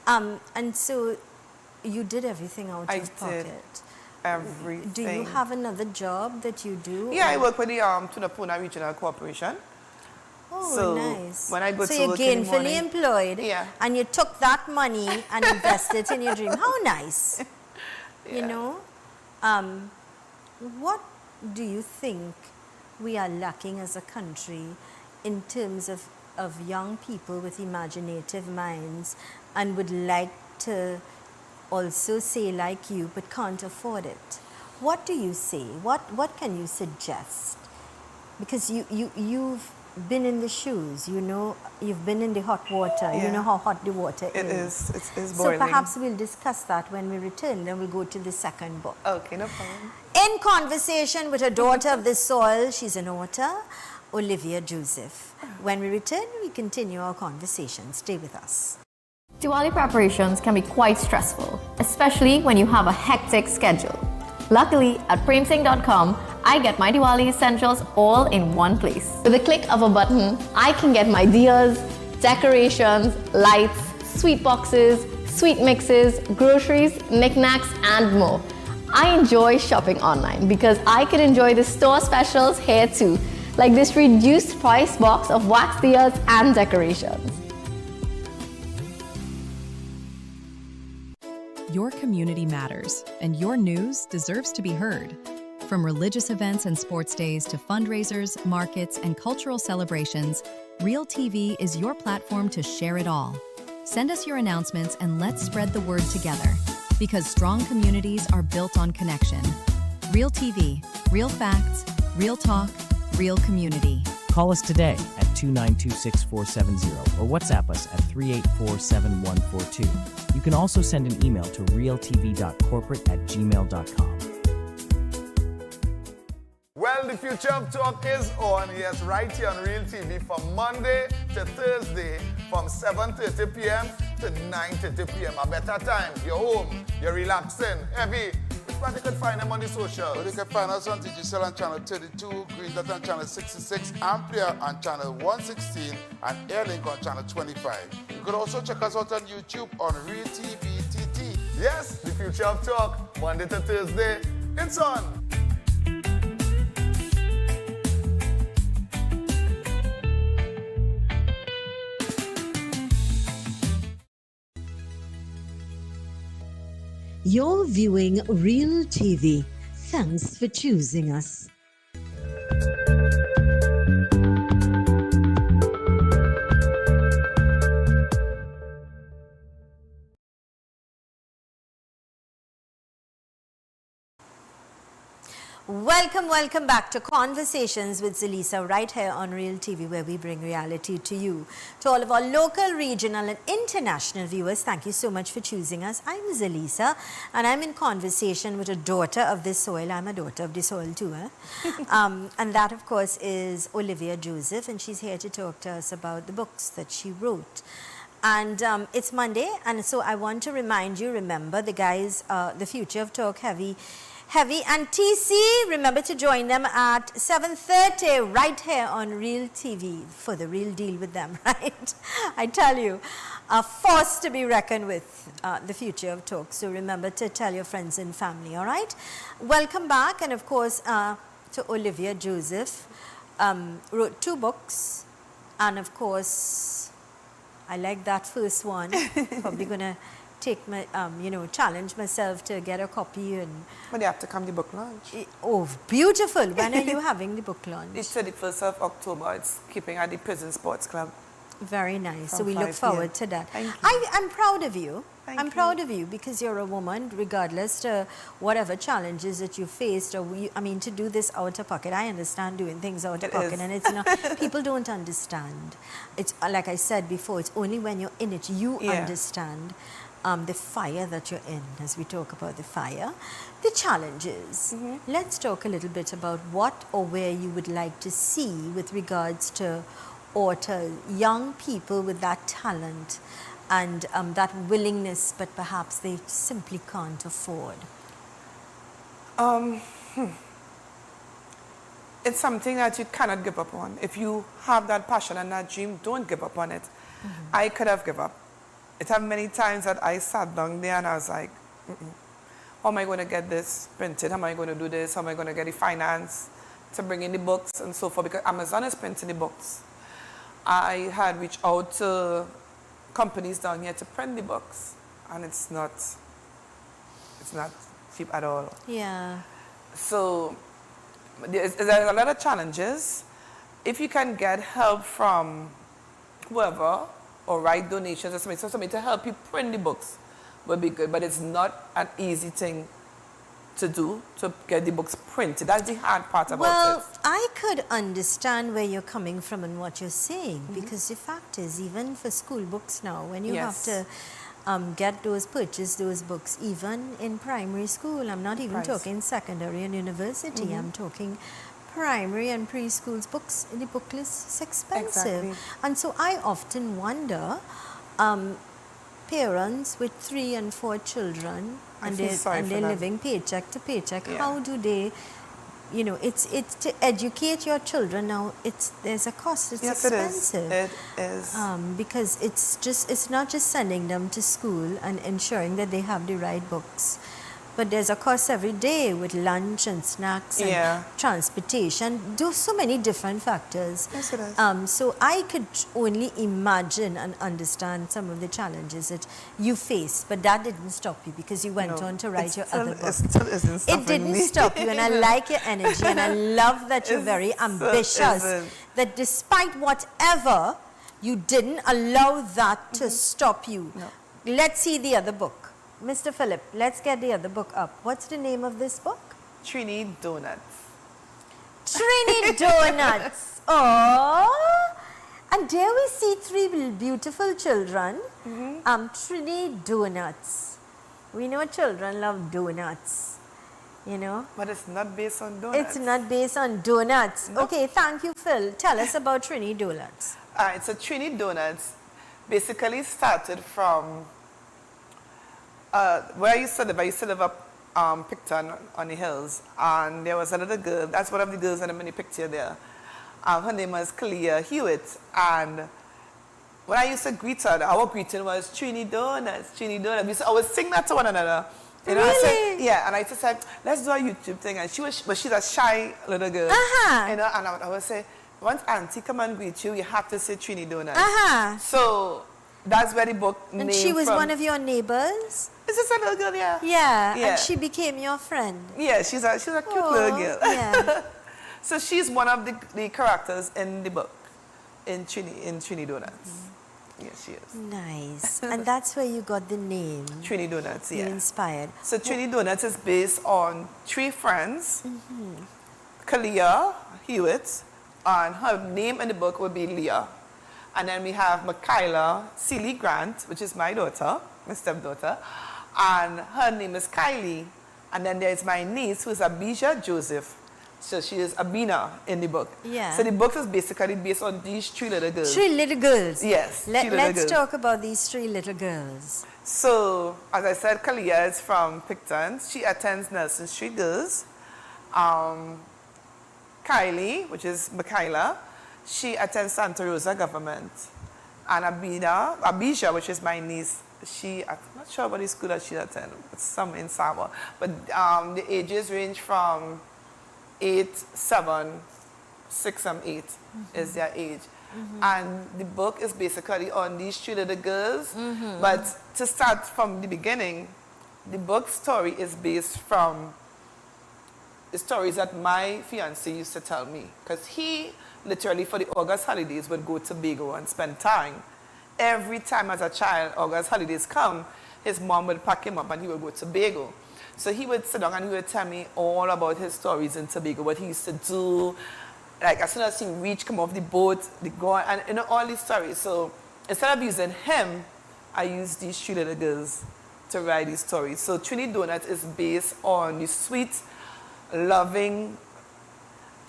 [SPEAKER 1] And so you did everything out of pocket.
[SPEAKER 3] Did everything.
[SPEAKER 1] Do you have another job that you do?
[SPEAKER 3] Yeah, I work with the Tunapuna Regional Corporation.
[SPEAKER 1] Oh,
[SPEAKER 3] so
[SPEAKER 1] nice.
[SPEAKER 3] When I go
[SPEAKER 1] so
[SPEAKER 3] to
[SPEAKER 1] you're
[SPEAKER 3] work in the
[SPEAKER 1] gainfully
[SPEAKER 3] morning,
[SPEAKER 1] employed, and you took that money and invested in your dream. How nice. You know? What do you think we are lacking as a country in terms of young people with imaginative minds and would like to also say like you but can't afford it? What do you say? What can you suggest? Because you've been in the shoes, you know, you've been in the hot water, you know how hot the water is.
[SPEAKER 3] It is
[SPEAKER 1] So
[SPEAKER 3] boiling.
[SPEAKER 1] perhaps we'll discuss that when we return, then we'll go to the second book.
[SPEAKER 3] Okay, no problem.
[SPEAKER 1] In conversation with a daughter of the soil, she's an author, Olivia Joseph. When we return, we continue our conversation. Stay with us.
[SPEAKER 10] Diwali preparations can be quite stressful, especially when you have a hectic schedule. Luckily, at Premsing.com, I get my Diwali essentials all in one place. With a click of a button, I can get my diyas, decorations, lights, sweet boxes, sweet mixes, groceries, knickknacks, and more. I enjoy shopping online because I can enjoy the store specials here too, like this reduced price box of wax diyas and decorations.
[SPEAKER 5] Your community matters, and your news deserves to be heard. From religious events and sports days to fundraisers, markets, and cultural celebrations, Real TV is your platform to share it all. Send us your announcements and let's spread the word together, because strong communities are built on connection. Real TV, real facts, real talk, real community.
[SPEAKER 6] Call us today at at 2926470 or WhatsApp us at 3847142. You can also send an email to realtv.corporate@gmail.com.
[SPEAKER 11] Well, the future of talk is on, yes, right here on Real TV from Monday to Thursday from 7:30 p.m. to 9:30 p.m. A better time. You're home, you're relaxing, heavy. But you can find them on the socials.
[SPEAKER 12] Well, you can find us on Digicel on channel 32, Green Dot on channel 66, Ampere on channel 116, and Airlink on channel 25. You could also check us out on YouTube on Real TV TT.
[SPEAKER 11] Yes, the future of talk, Monday to Thursday, it's on.
[SPEAKER 9] You're viewing Real TV. Thanks for choosing us.
[SPEAKER 1] Welcome back to Conversations with Zelisa right here on Real TV, where we bring reality to you. To all of our local, regional and international viewers, thank you so much for choosing us. I'm Zelisa and I'm in conversation with a daughter of this soil. I'm a daughter of the soil too. And that of course is Olivia Joseph, and she's here to talk to us about the books that she wrote. And it's Monday, and so I want to remind you, remember the guys, the Future of Talk Heavy and TC, remember to join them at 7:30 right here on Real TV for the real deal with them, right? I tell you, a force to be reckoned with, the Future of Talk. So remember to tell your friends and family, all right? Welcome back, and of course to Olivia Joseph, wrote 2 books, and of course I like that first one. Probably gonna take my, challenge myself to get a copy. And
[SPEAKER 3] But you have to come to the book launch.
[SPEAKER 1] Oh, beautiful. When are you having the book launch?
[SPEAKER 3] It's the 1st of October. It's keeping at the Prison Sports Club.
[SPEAKER 1] Very nice. So
[SPEAKER 3] From
[SPEAKER 1] we look
[SPEAKER 3] 5
[SPEAKER 1] forward
[SPEAKER 3] p.m.
[SPEAKER 1] to that.
[SPEAKER 3] Thank you.
[SPEAKER 1] I'm proud of you.
[SPEAKER 3] Thank
[SPEAKER 1] I'm
[SPEAKER 3] you.
[SPEAKER 1] proud of you because you're a woman, regardless to whatever challenges that you faced, or to do this out of pocket. I understand doing things out of
[SPEAKER 3] It
[SPEAKER 1] pocket,
[SPEAKER 3] is.
[SPEAKER 1] and it's not. People don't understand. It's like I said before. It's only when you're in it you understand the fire that you're in. As we talk about the fire, the challenges. Let's talk a little bit about what or where you would like to see with regards to authors, young people with that talent and that willingness, but perhaps they simply can't afford.
[SPEAKER 3] It's something that you cannot give up on. If you have that passion and that dream, don't give up on it. I could have given up. It have many times that I sat down there and I was like, how am I going to get this printed? How am I going to do this? How am I going to get the finance to bring in the books and so forth? Because Amazon is printing the books. I had reached out to companies down here to print the books, and it's not cheap at all.
[SPEAKER 1] Yeah.
[SPEAKER 3] So there's a lot of challenges. If you can get help from whoever or write donations or something to help you print the books would be good, but it's not an easy thing to do, to get the books printed. That's the hard part about it.
[SPEAKER 1] Well, I could understand where you're coming from and what you're saying, because the fact is, even for school books now, when you have to purchase those books, even in primary school, I'm not even talking secondary and university, I'm talking primary and preschools books, the book list is expensive.
[SPEAKER 3] Exactly.
[SPEAKER 1] And so I often wonder, parents with 3 and 4 children, and they're living paycheck to paycheck, how do they, it's to educate your children now, there's a cost, it's expensive.
[SPEAKER 3] It is.
[SPEAKER 1] Because it's not just sending them to school and ensuring that they have the right books, but there's a cost every day with lunch and snacks and transportation. There's so many different factors.
[SPEAKER 3] Yes, it is.
[SPEAKER 1] So I could only imagine and understand some of the challenges that you faced, but that didn't stop you because you went on to write your other book.
[SPEAKER 3] It still isn't stopping
[SPEAKER 1] It didn't
[SPEAKER 3] me.
[SPEAKER 1] stop you, and I like your energy, and I love that you're very ambitious. That despite whatever, you didn't allow that to stop you.
[SPEAKER 3] No.
[SPEAKER 1] Let's see the other book. Mr. Philip, let's get the other book up. What's the name of this book?
[SPEAKER 3] Trini Donuts.
[SPEAKER 1] Trini Donuts. Oh, And there we see three beautiful children, Trini Donuts. We know children love donuts, you know.
[SPEAKER 3] But it's not based on donuts.
[SPEAKER 1] It's not based on donuts.
[SPEAKER 3] No.
[SPEAKER 1] Okay, thank you, Phil. Tell us about Trini Donuts.
[SPEAKER 3] It's a Trini Donuts. Basically started from where I used to live. I used to live up Picton on the hills, and there was a little girl. That's one of the girls in the mini picture there. Her name was Clea Hewitt, and when I used to greet her, our greeting was Trini Donuts, Trini Donuts. We used to always sing that to one another. You know,
[SPEAKER 1] Really?
[SPEAKER 3] I said, yeah, and I just said, let's do a YouTube thing. And she's a shy little girl. You know, and I would say, once auntie come and greet you, you have to say Trini Donuts. So that's where the book
[SPEAKER 1] And
[SPEAKER 3] name
[SPEAKER 1] she was
[SPEAKER 3] from.
[SPEAKER 1] one of your neighbors?
[SPEAKER 3] Is this a little girl? Yeah.
[SPEAKER 1] Yeah,
[SPEAKER 3] Yeah.
[SPEAKER 1] and she became your friend.
[SPEAKER 3] Yeah, she's a cute
[SPEAKER 1] Aw,
[SPEAKER 3] little girl.
[SPEAKER 1] yeah.
[SPEAKER 3] So she's one of the characters in the book, in Trini Donuts. Yes, she is.
[SPEAKER 1] Nice. And that's where you got the name.
[SPEAKER 3] Trini Donuts,
[SPEAKER 1] You
[SPEAKER 3] yeah.
[SPEAKER 1] inspired.
[SPEAKER 3] So Trini Donuts is based on three friends. Kalia Hewitt, and her name in the book would be Leah. And then we have Michaela Seeley Grant, which is my daughter, my stepdaughter. And her name is Kylie. And then there's my niece, who is Abijah Joseph. So she is Abina in the book.
[SPEAKER 1] Yeah.
[SPEAKER 3] So the book is basically based on these three little girls.
[SPEAKER 1] Three little girls.
[SPEAKER 3] Yes.
[SPEAKER 1] Let's talk about these three little girls.
[SPEAKER 3] So, as I said, Kalia is from Picton. She attends Nelson Street Girls. Kylie, which is Michaela, she attends Santa Rosa Government. And Abijah, which is my niece, I'm not sure what the school that she attends, it's some in Samoa. But the ages range from 8, 7, 6 and 8 is their age. And the book is basically on these three little girls. But to start from the beginning, the book story is based from the stories that my fiancé used to tell me. Because he literally for the August holidays would go to Tobago and spend time. Every time as a child, August holidays come, his mom would pack him up and he would go to Tobago. So he would sit down and he would tell me all about his stories in Tobago, what he used to do. Like as soon as he reached, come off the boat, they go, and you know, all these stories. So instead of using him, I used these three little girls to write these stories. So Trini Donuts is based on the sweet, loving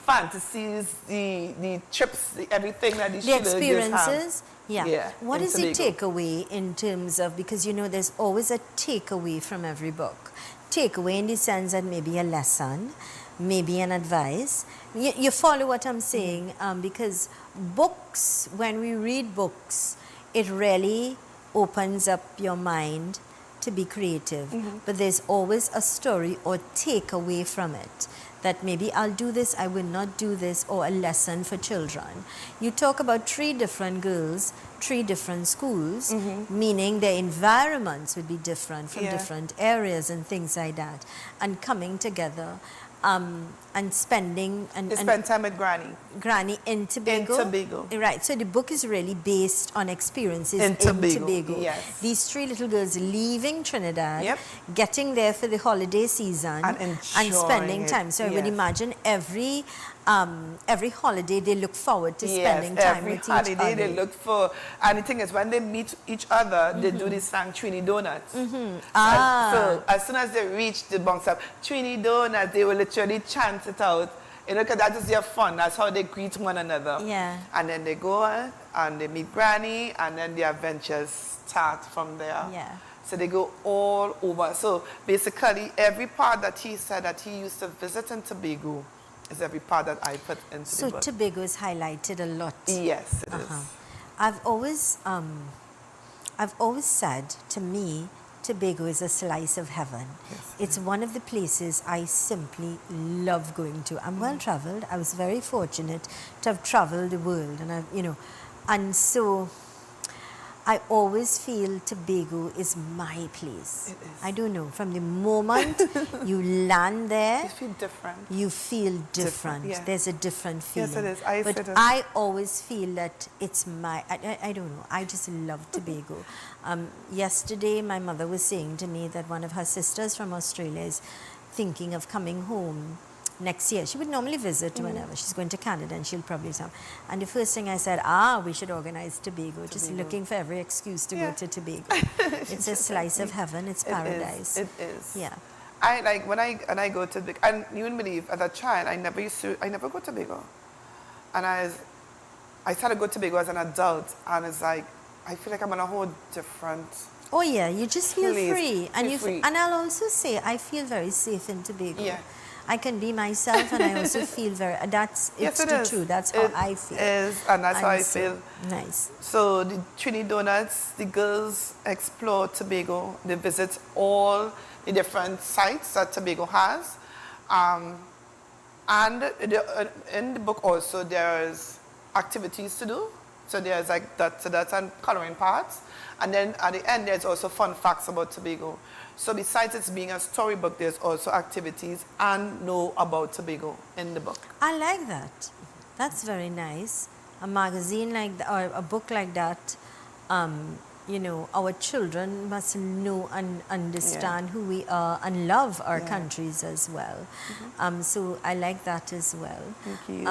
[SPEAKER 3] fantasies, the trips, everything that these
[SPEAKER 1] The
[SPEAKER 3] three little girls have.
[SPEAKER 1] experiences. Yeah. What
[SPEAKER 3] in
[SPEAKER 1] is the
[SPEAKER 3] Tobago.
[SPEAKER 1] takeaway in terms of, because you know there's always a takeaway from every book. Takeaway in the sense that maybe a lesson, maybe an advice. You follow what I'm saying? Because books, when we read books, it really opens up your mind to be creative. But there's always a story or takeaway from it. That maybe I'll do this, I will not do this, or a lesson for children. You talk about three different girls, three different schools, meaning their environments would be different from different areas and things like that. And coming together and spending...
[SPEAKER 3] They spend time with
[SPEAKER 1] Granny in Tobago?
[SPEAKER 3] In Tobago.
[SPEAKER 1] Right, so the book is really based on experiences
[SPEAKER 3] In
[SPEAKER 1] in
[SPEAKER 3] Tobago,
[SPEAKER 1] Tobago.
[SPEAKER 3] yes.
[SPEAKER 1] These three little girls leaving Trinidad, getting there for the holiday season
[SPEAKER 3] And
[SPEAKER 1] spending
[SPEAKER 3] enjoying
[SPEAKER 1] time.
[SPEAKER 3] it,
[SPEAKER 1] So I would
[SPEAKER 3] yes.
[SPEAKER 1] imagine every holiday they look forward to spending time
[SPEAKER 3] every
[SPEAKER 1] with each
[SPEAKER 3] holiday
[SPEAKER 1] other.
[SPEAKER 3] they look for, and the thing is when they meet each other, they do this song Trini Donuts. So as soon as they reach the bunks up, Trini Donuts, they will literally chant it out. You know, because that is their fun. That's how they greet one another.
[SPEAKER 1] Yeah.
[SPEAKER 3] And then they go and they meet Granny, and then the adventures start from there.
[SPEAKER 1] Yeah.
[SPEAKER 3] So they go all over. So basically, every part that he said that he used to visit in Tobago is every part that I put into
[SPEAKER 1] So
[SPEAKER 3] the book.
[SPEAKER 1] Tobago is highlighted a lot.
[SPEAKER 3] Yes, it is.
[SPEAKER 1] I've always said, to me, Tobago is a slice of heaven. It's one of the places I simply love going to. I'm well traveled. I was very fortunate to have traveled the world, and and so I always feel Tobago is my place.
[SPEAKER 3] It is.
[SPEAKER 1] I don't know. From the moment you land there,
[SPEAKER 3] You feel different.
[SPEAKER 1] you feel different.
[SPEAKER 3] yeah.
[SPEAKER 1] There's a different feeling.
[SPEAKER 3] Yes, it is.
[SPEAKER 1] But I always feel that it's my, I don't know, I just love Tobago. Yesterday, my mother was saying to me that one of her sisters from Australia is thinking of coming home next year. She would normally visit whenever. She's going to Canada and she'll probably come. And the first thing I said, we should organize Tobago. Just looking for every excuse to go to Tobago. It's a slice of heaven. It's paradise.
[SPEAKER 3] It is.
[SPEAKER 1] Yeah.
[SPEAKER 3] I like when I go to Tobago, and you wouldn't believe, as a child, I never go to Tobago. And I started to go to Tobago as an adult, and it's like, I feel like I'm on a whole different
[SPEAKER 1] Oh yeah, you just feel
[SPEAKER 3] place.
[SPEAKER 1] free. And
[SPEAKER 3] Feel free.
[SPEAKER 1] and I'll also say I feel very safe in Tobago.
[SPEAKER 3] Yeah.
[SPEAKER 1] I can be myself, and I also feel very. It's the truth. That's how I feel.
[SPEAKER 3] And that's how I
[SPEAKER 1] so
[SPEAKER 3] feel.
[SPEAKER 1] Nice.
[SPEAKER 3] So the Trini Donuts, the girls explore Tobago. They visit all the different sites that Tobago has. And in the book also there's activities to do. So there's like that's and coloring parts. And then at the end there's also fun facts about Tobago. So besides it being a storybook, there's also activities and know about Tobago in the book.
[SPEAKER 1] I like that. That's very nice. A magazine like that, or a book like that, you know, our children must know and understand who we are and love our countries as well. So I like that as well.
[SPEAKER 3] Thank you.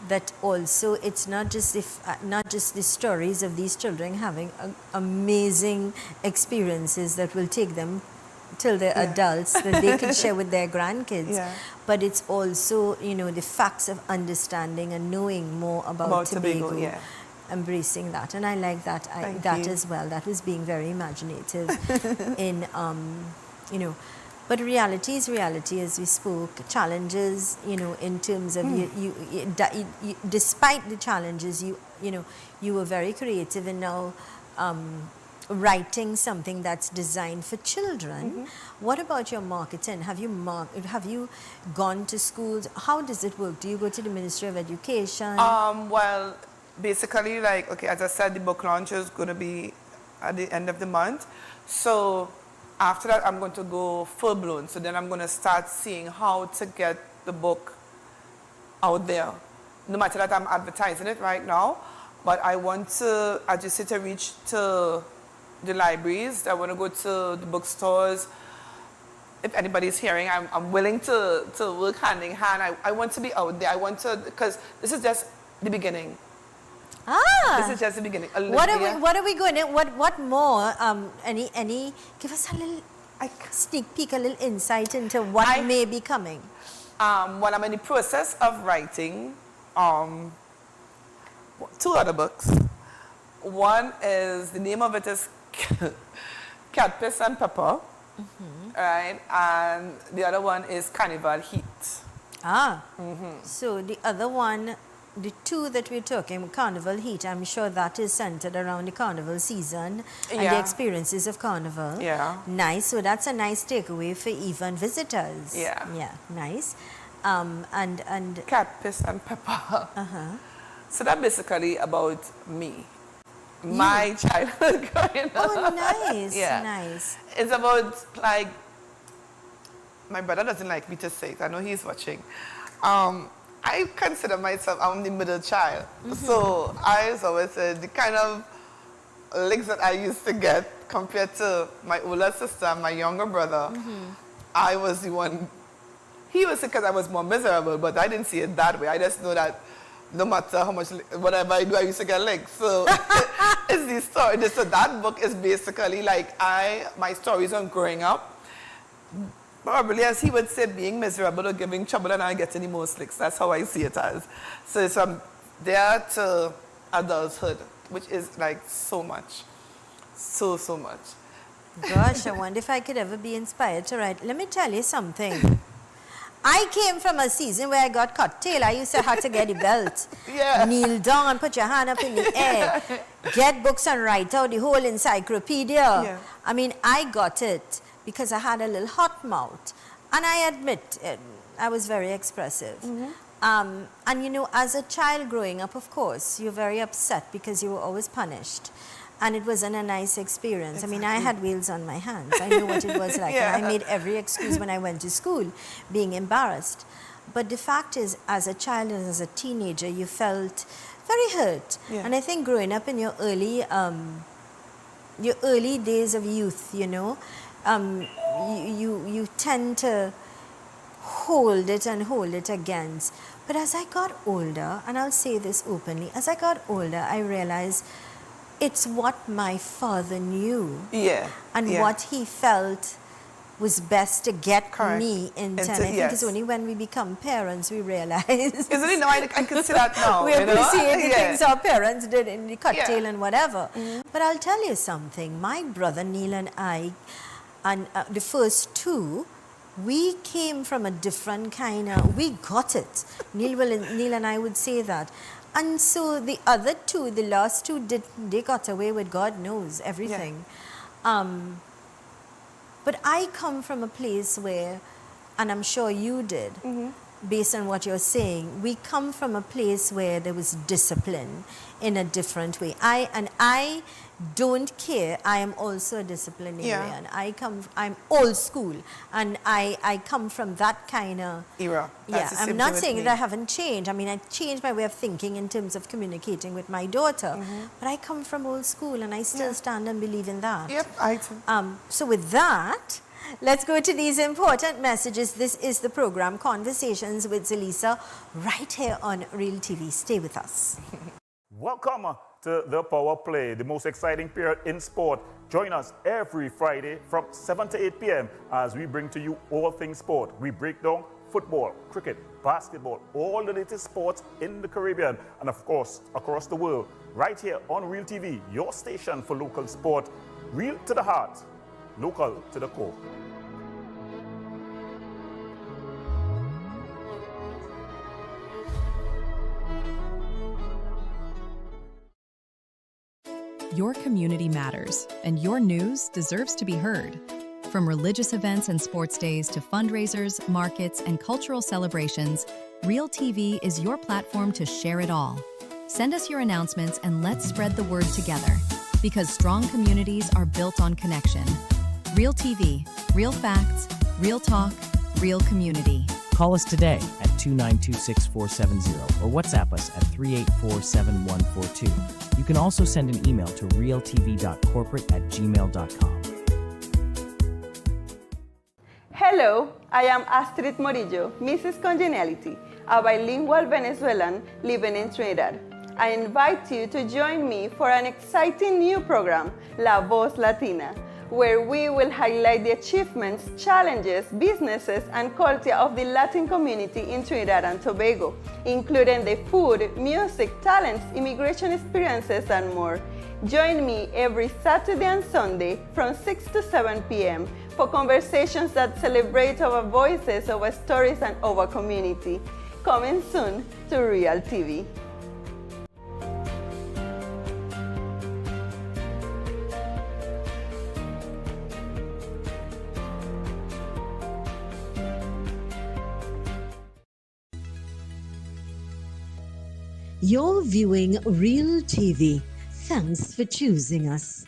[SPEAKER 1] That also it's not just the stories of these children having amazing experiences that will take them till they're adults that they can share with their grandkids, but it's also, you know, the facts of understanding and knowing more about Tobago, embracing that, and I like that. That as well. That was being very imaginative in you know. But reality is reality, as we spoke. Challenges, you know, in terms of you, despite the challenges, you were very creative in now writing something that's designed for children. What about your marketing? Have you gone to schools? How does it work? Do you go to the Ministry of Education?
[SPEAKER 3] Well, basically, like, okay, as I said, the book launch is going to be at the end of the month. So after that, I'm going to go full-blown. So then I'm going to start seeing how to get the book out there. No matter that I'm advertising it right now, but I want to, as you say, to reach to the libraries. I want to go to the bookstores. If anybody's hearing, I'm willing to work hand in hand. I want to be out there. I want to, because this is just the beginning. This is just the beginning.
[SPEAKER 1] What are we going to, what more, any, give us a little sneak peek, a little insight into what may be coming.
[SPEAKER 3] Well, I'm in the process of writing 2 other books. One is, the name of it is Cat Piss and Pepper, right? And the other one is Carnival Heat.
[SPEAKER 1] So the other one, the 2 that we're talking, Carnival Heat, I'm sure that is centered around the carnival season and the experiences of carnival. Nice. So that's a nice takeaway for even visitors. Yeah, nice. And
[SPEAKER 3] Cat Piss and Pepper. So that's basically about me. My childhood growing up.
[SPEAKER 1] Oh, nice. Nice.
[SPEAKER 3] It's about, like, my brother doesn't like me to say it. I know he's watching. I consider myself, I'm the middle child. So I always said the kind of licks that I used to get compared to my older sister and my younger brother, I was the one. He was because I was more miserable, but I didn't see it that way. I just know that no matter how much, whatever I do, I used to get licked. So it's the story. So that book is basically like my stories on growing up. Probably, as he would say, being miserable or giving trouble and I getting the most licks. That's how I see it as. So it's from there to adulthood, which is like so much. So much.
[SPEAKER 1] Gosh, I wonder if I could ever be inspired to write. Let me tell you something. I came from a season where I got cocktail. I used to have to get the belt. Kneel down and put your hand up in the air. Get books and write out the whole encyclopedia. I mean, I got it because I had a little hot mouth. And I admit, I was very expressive. And you know, as a child growing up, of course, you're very upset because you were always punished. And it wasn't a nice experience. I mean, I had wheels on my hands. I knew what it was like. And I made every excuse when I went to school, being embarrassed. But the fact is, as a child and as a teenager, you felt very hurt. And I think growing up in your early days of youth, you know, you tend to hold it and hold it against. But as I got older, and I'll say this openly, as I got older, I realized it's what my father knew.
[SPEAKER 3] Yeah.
[SPEAKER 1] And
[SPEAKER 3] yeah.
[SPEAKER 1] what he felt was best to get
[SPEAKER 3] Correct.
[SPEAKER 1] me into. And I think
[SPEAKER 3] yes.
[SPEAKER 1] it's only when we become parents we realize.
[SPEAKER 3] Isn't it? No, I can see that now.
[SPEAKER 1] We appreciate the
[SPEAKER 3] yeah.
[SPEAKER 1] things our parents did in the cocktail
[SPEAKER 3] Yeah.
[SPEAKER 1] and whatever. But I'll tell you something. My brother Neil and I, and the first two, we came from a different kind of, we got it. Neil and I would say that. And so the other two, the last two, they got away with God knows everything. But I come from a place where, and I'm sure you did, based on what you're saying, we come from a place where there was discipline in a different way. I don't care. I am also a disciplinarian. I'm old school, and I come from that kind of
[SPEAKER 3] era.
[SPEAKER 1] Yeah, I'm not saying that I haven't changed. I mean, I changed my way of thinking in terms of communicating with my daughter, but I come from old school, and I still stand and believe in that.
[SPEAKER 3] Yep, I do.
[SPEAKER 1] So with that, let's go to these important messages. This is the program Conversations with Zelisa, right here on Real TV. Stay with us.
[SPEAKER 13] Welcome to the Power Play, the most exciting period in sport. Join us every Friday from 7 to 8 p.m. as we bring to you all things sport. We break down football, cricket, basketball, all the latest sports in the Caribbean and of course across the world, right here on Real TV, your station for local sport. Real to the heart, local to the core.
[SPEAKER 5] Your community matters, and your news deserves to be heard. From religious events and sports days to fundraisers, markets, and cultural celebrations, Real TV is your platform to share it all. Send us your announcements and let's spread the word together, because strong communities are built on connection. Real TV, real facts, real talk, real community.
[SPEAKER 6] Call us today at 292-6470 or WhatsApp us at 384-7142. You can also send an email to realtv.corporate@gmail.com.
[SPEAKER 14] Hello, I am Astrid Morillo, Mrs. Congeniality, a bilingual Venezuelan living in Trinidad. I invite you to join me for an exciting new program, La Voz Latina, where we will highlight the achievements, challenges, businesses, and culture of the Latin community in Trinidad and Tobago, including the food, music, talents, immigration experiences, and more. Join me every Saturday and Sunday from 6 to 7 p.m. for conversations that celebrate our voices, our stories, and our community. Coming soon to Real TV.
[SPEAKER 9] You're viewing Real TV. Thanks for choosing us.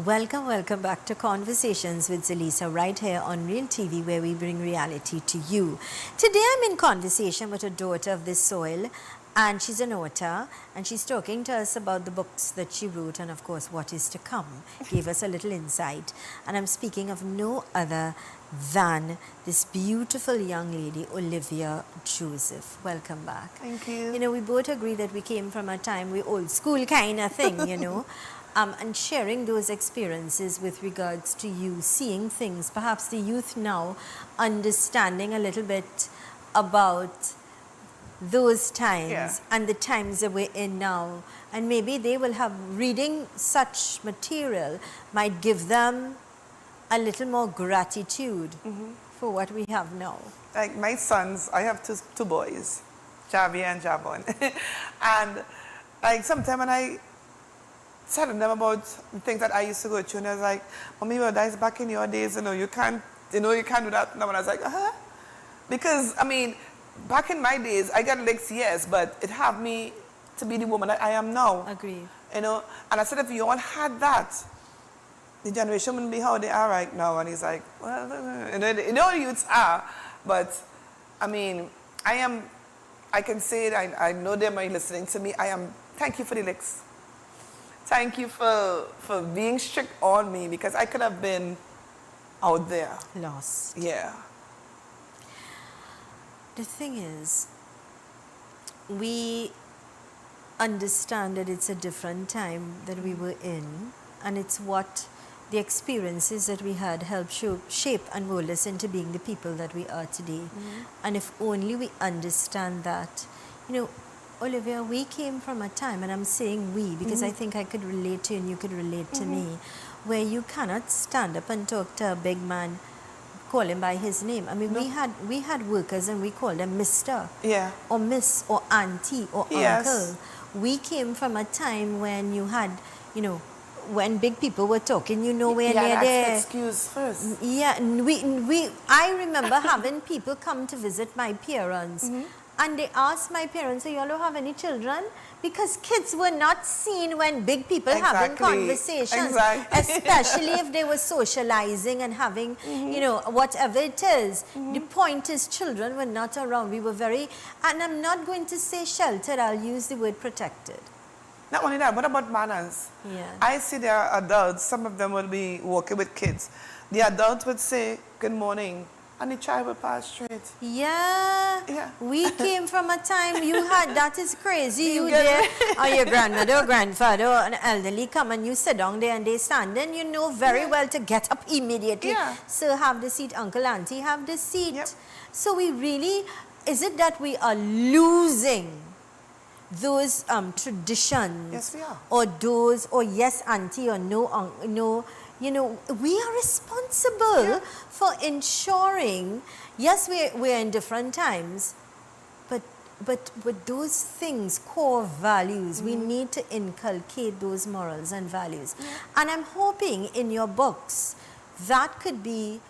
[SPEAKER 1] Welcome back to Conversations with Zelisa, right here on Real TV, where we bring reality to you. Today I'm in conversation with a daughter of this soil, and she's an author, and she's talking to us about the books that she wrote and of course what is to come. Gave us a little insight. And I'm speaking of no other than this beautiful young lady, Olivia Joseph. Welcome back.
[SPEAKER 3] Thank you.
[SPEAKER 1] You know, we both agree that we came from a time, we old school kind of thing, you know. And sharing those experiences with regards to you, seeing things, perhaps the youth now understanding a little bit about those times and the times that we're in now. And maybe they will have, reading such material might give them a little more gratitude for what we have now.
[SPEAKER 3] Like my sons, I have two boys, Javi and Javon. And like sometimes when I telling them about things that I used to go through, and I was like, Mommy, well, that's back in your days, you can't do that now. And I was like, because, I mean, back in my days, I got licks, yes, but it helped me to be the woman that I am now.
[SPEAKER 1] Agreed.
[SPEAKER 3] And I said, if you all had that, the generation wouldn't be how they are right now. And he's like, well, the youths are, but, I mean, I am I can say it, I know they might be listening to me. Thank you for the licks. Thank you for being strict on me, because I could have been out there.
[SPEAKER 1] Lost.
[SPEAKER 3] Yeah.
[SPEAKER 1] The thing is, we understand that it's a different time that we were in, and it's what the experiences that we had helped shape and mold us into being the people that we are today. And if only we understand that, you know, Olivia, we came from a time, and I'm saying we because I think I could relate to you and you could relate to me, where you cannot stand up and talk to a big man, call him by his name. I mean, we had workers and we called them Mr.
[SPEAKER 3] Yeah.
[SPEAKER 1] Or Miss or Auntie or
[SPEAKER 3] Yes.
[SPEAKER 1] Uncle. We came from a time when you had, you know, when big people were talking, you know, where they're there.
[SPEAKER 3] Excuse first.
[SPEAKER 1] Yeah, I remember having people come to visit my parents, and they asked my parents, "So you all don't have any children?" Because kids were not seen when big people having conversations, especially if they were socializing and having, you know, whatever it is. The point is, children were not around. We were very, and I'm not going to say sheltered, I'll use the word protected.
[SPEAKER 3] Not only that, what about manners?
[SPEAKER 1] Yeah.
[SPEAKER 3] I see there are adults, some of them will be working with kids. The adult would say, "Good morning," and the child would pass straight.
[SPEAKER 1] Yeah. We came from a time you had, that is crazy. You
[SPEAKER 3] get
[SPEAKER 1] there, or your grandmother or grandfather or an elderly come and you sit down there and they stand, and you know very well to get up immediately.
[SPEAKER 3] Yeah.
[SPEAKER 1] Sir, have the seat. Uncle, auntie, have the seat. So we really, is it that we are losing those traditions?
[SPEAKER 3] Yes, we are.
[SPEAKER 1] Or those, or yes, auntie, or no, no. You know, we are responsible for ensuring, yes, we're in different times, but those things, core values, we need to inculcate those morals and values. And I'm hoping in your books that could be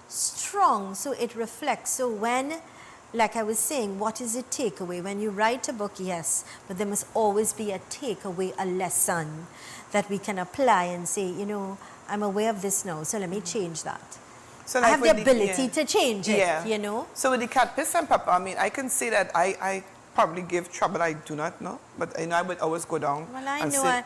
[SPEAKER 1] strong, so it reflects. So when, like I was saying, what is a takeaway? When you write a book, yes, but there must always be a takeaway, a lesson that we can apply and say, you know, I'm aware of this now, so let me change that.
[SPEAKER 3] So
[SPEAKER 1] I
[SPEAKER 3] like
[SPEAKER 1] have the ability to change it, you know.
[SPEAKER 3] So with the cat piss and pepper, I mean, I can say that I probably gave trouble, I do not know, but you know, I would always go down.
[SPEAKER 1] Well, I
[SPEAKER 3] and
[SPEAKER 1] know,
[SPEAKER 3] say,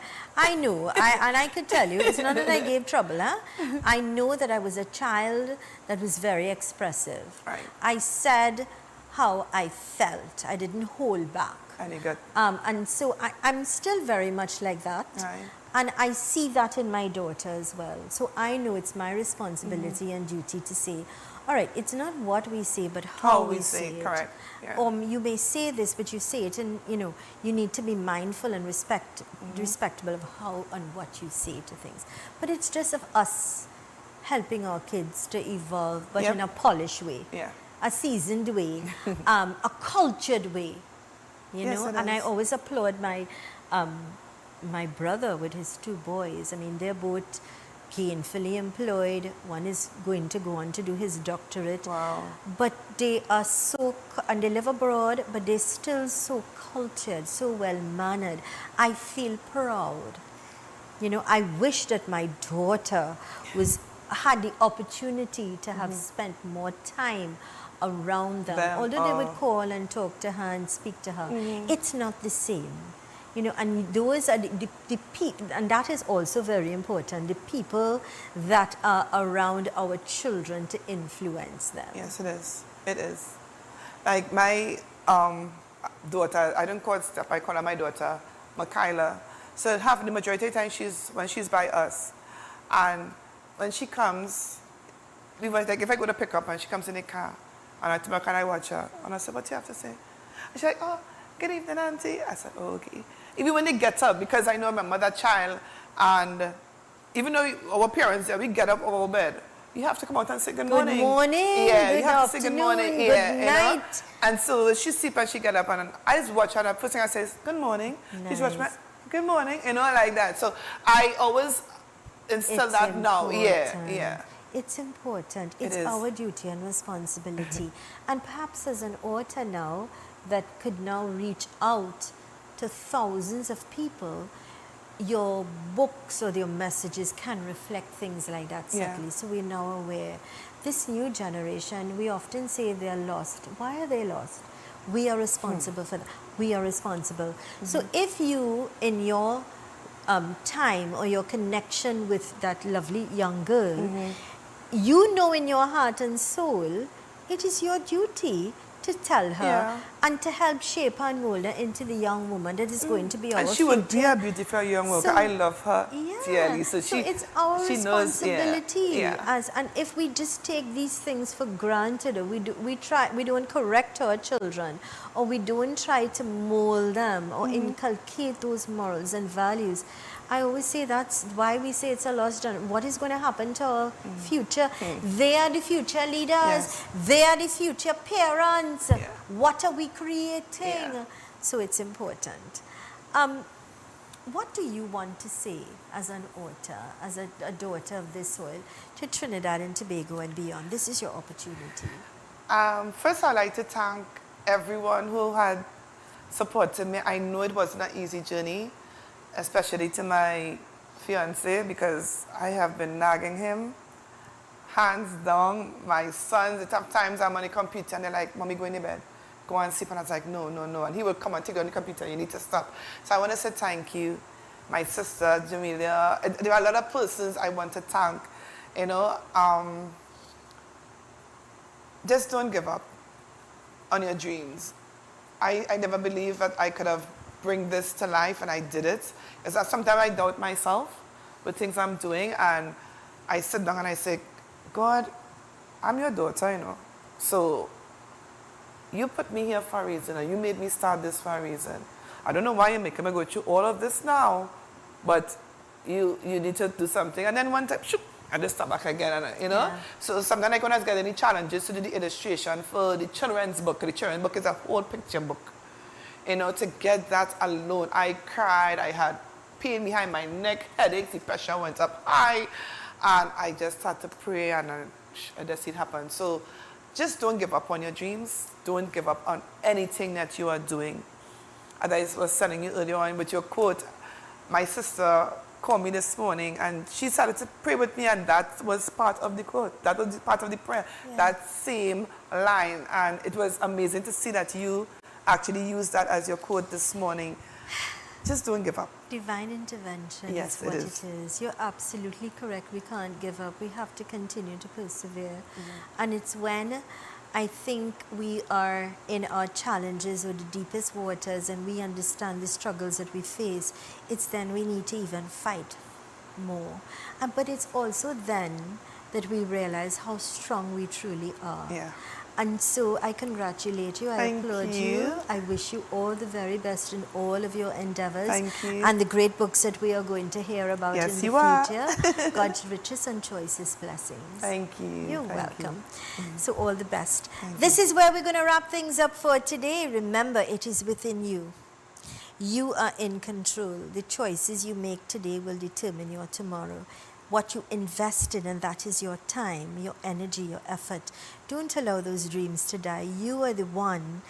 [SPEAKER 1] and I could tell you, it's not that I gave trouble, huh? I know that I was a child that was very expressive.
[SPEAKER 3] Right.
[SPEAKER 1] I said how I felt. I didn't hold back.
[SPEAKER 3] And you got...
[SPEAKER 1] and so I'm still very much like that.
[SPEAKER 3] Right.
[SPEAKER 1] And I see that in my daughter as well. So I know it's my responsibility and duty to say, all right, it's not what we say, but how we say it.
[SPEAKER 3] Correct. Yeah.
[SPEAKER 1] Or you may say this, but you say it, and you know, you need to be mindful and respectable of how and what you say to things. But it's just of us helping our kids to evolve, but in a polished way, a seasoned way, a cultured way. You know, and I always applaud my brother with his 2 boys. I mean, they're both gainfully employed. One is going to go on to do his doctorate.
[SPEAKER 3] Wow.
[SPEAKER 1] But they are so, and they live abroad, but they're still so cultured, so well-mannered. I feel proud. You know, I wish that my daughter had the opportunity to have spent more time around them. Although they would call and talk to her and speak to her, it's not the same. You know, and those are the people, and that is also very important, the people that are around our children to influence them.
[SPEAKER 3] Yes, it is. It is. Like my daughter, I don't call her Steph, I call her my daughter, Michaela. So the majority of the time when she's by us. And when she comes, we were like, if I go to pick up and she comes in the car, and I turn back and I watch her, and I said, "What do you have to say?" And she's like, "Oh, good evening, Auntie." I said, "Oh, okay." Even when they get up, because I know my mother child, and even though our parents, we get up out of our bed, you have to come out and say good morning.
[SPEAKER 1] Good morning.
[SPEAKER 3] Yeah,
[SPEAKER 1] good
[SPEAKER 3] you have to say good morning.
[SPEAKER 1] Good
[SPEAKER 3] Yeah,
[SPEAKER 1] night.
[SPEAKER 3] you know? And so she sleep and she get up, and I just watch her, and the first thing I say is, "Good morning." She's watch me, "Good morning," you know, like that. So I always instill that now. Yeah.
[SPEAKER 1] It's important.
[SPEAKER 3] It
[SPEAKER 1] It's
[SPEAKER 3] is.
[SPEAKER 1] our duty and responsibility. And perhaps as an author now that could now reach out to thousands of people, your books or your messages can reflect things like that subtly. So we're now aware. This new generation, we often say they're lost. Why are they lost? We are responsible for that. We are responsible. So if you, in your time or your connection with that lovely young girl, you know in your heart and soul, it is your duty to tell her and to help shape her and mold her into the young woman that is going to be our
[SPEAKER 3] And she
[SPEAKER 1] future.
[SPEAKER 3] would be a beautiful young woman. I love her dearly. So
[SPEAKER 1] it's our
[SPEAKER 3] she
[SPEAKER 1] responsibility.
[SPEAKER 3] knows,
[SPEAKER 1] And if we just take these things for granted, or we don't correct our children, or we don't try to mold them or inculcate those morals and values, I always say that's why we say it's a lost generation. What is going to happen to our future? They are the future leaders. They are the future parents. What are we creating? So it's important. What do you want to say as an author, as a daughter of this soil, to Trinidad and Tobago and beyond? This is your opportunity.
[SPEAKER 3] First, I'd like to thank everyone who had supported me. I know it wasn't an easy journey, especially to my fiancé, because I have been nagging him. Hands down, my sons, at times I'm on the computer and they're like, Mommy, go in the bed. Go and sleep. And I was like, no, no, no. And he would come and take you on the computer. You need to stop. So I want to say thank you. My sister, Jamelia. There are a lot of persons I want to thank. You know, just don't give up on your dreams. I never believed that I could have bring this to life, and I did it. Because sometimes I doubt myself with things I'm doing, and I sit down and I say, God, I'm your daughter, you know. So you put me here for a reason, and you made me start this for a reason. I don't know why you're making me go through all of this now, but you need to do something. And then one time, shoop, I just start back again, and, you know. So sometimes like when I get any challenges to do the illustration for the children's book. The children's book is a whole picture book. You know, to get that alone, I cried, I had pain behind my neck, headaches, the pressure went up high, and I just started to pray, and I just see it happen. So just don't give up on your dreams. Don't give up on anything that you are doing. As I was telling you earlier on with your quote, my sister called me this morning, and she started to pray with me, and that was part of the quote. That was part of the prayer, that same line. And it was amazing to see that you actually used that as your quote this morning. Just don't give up.
[SPEAKER 1] Divine intervention
[SPEAKER 3] Yes,
[SPEAKER 1] is what
[SPEAKER 3] it is.
[SPEAKER 1] it is. You're absolutely correct. We can't give up. We have to continue to persevere. And it's when I think we are in our challenges or the deepest waters and we understand the struggles that we face, it's then we need to even fight more. But it's also then that we realize how strong we truly are. And so I congratulate you, I applaud you. I wish you all the very best in all of your endeavors.
[SPEAKER 3] Thank you.
[SPEAKER 1] And the great books that we are going to hear about in the future. God's richest and choicest blessings.
[SPEAKER 3] Thank you.
[SPEAKER 1] You're
[SPEAKER 3] Thank
[SPEAKER 1] welcome.
[SPEAKER 3] you.
[SPEAKER 1] So all the best. This is where we're going to wrap things up for today. Remember, it is within you. You are in control. The choices you make today will determine your tomorrow. What you invest in, and that is your time, your energy, your effort. Don't allow those dreams to die. You are the one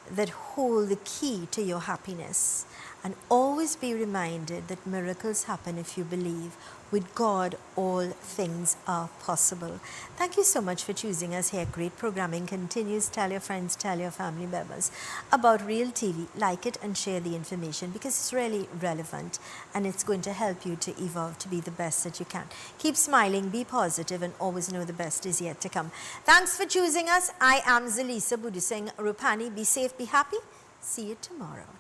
[SPEAKER 1] that hold the key to your happiness. And always be reminded that miracles happen if you believe. With God, all things are possible. Thank you so much for choosing us here. Great programming continues. Tell your friends, tell your family members about Real TV. Like it and share the information because it's really relevant and it's going to help you to evolve to be the best that you can. Keep smiling, be positive, and always know the best is yet to come. Thanks for choosing us. I am Zelisa Buduseng Rupani. Be safe, be happy. See you tomorrow.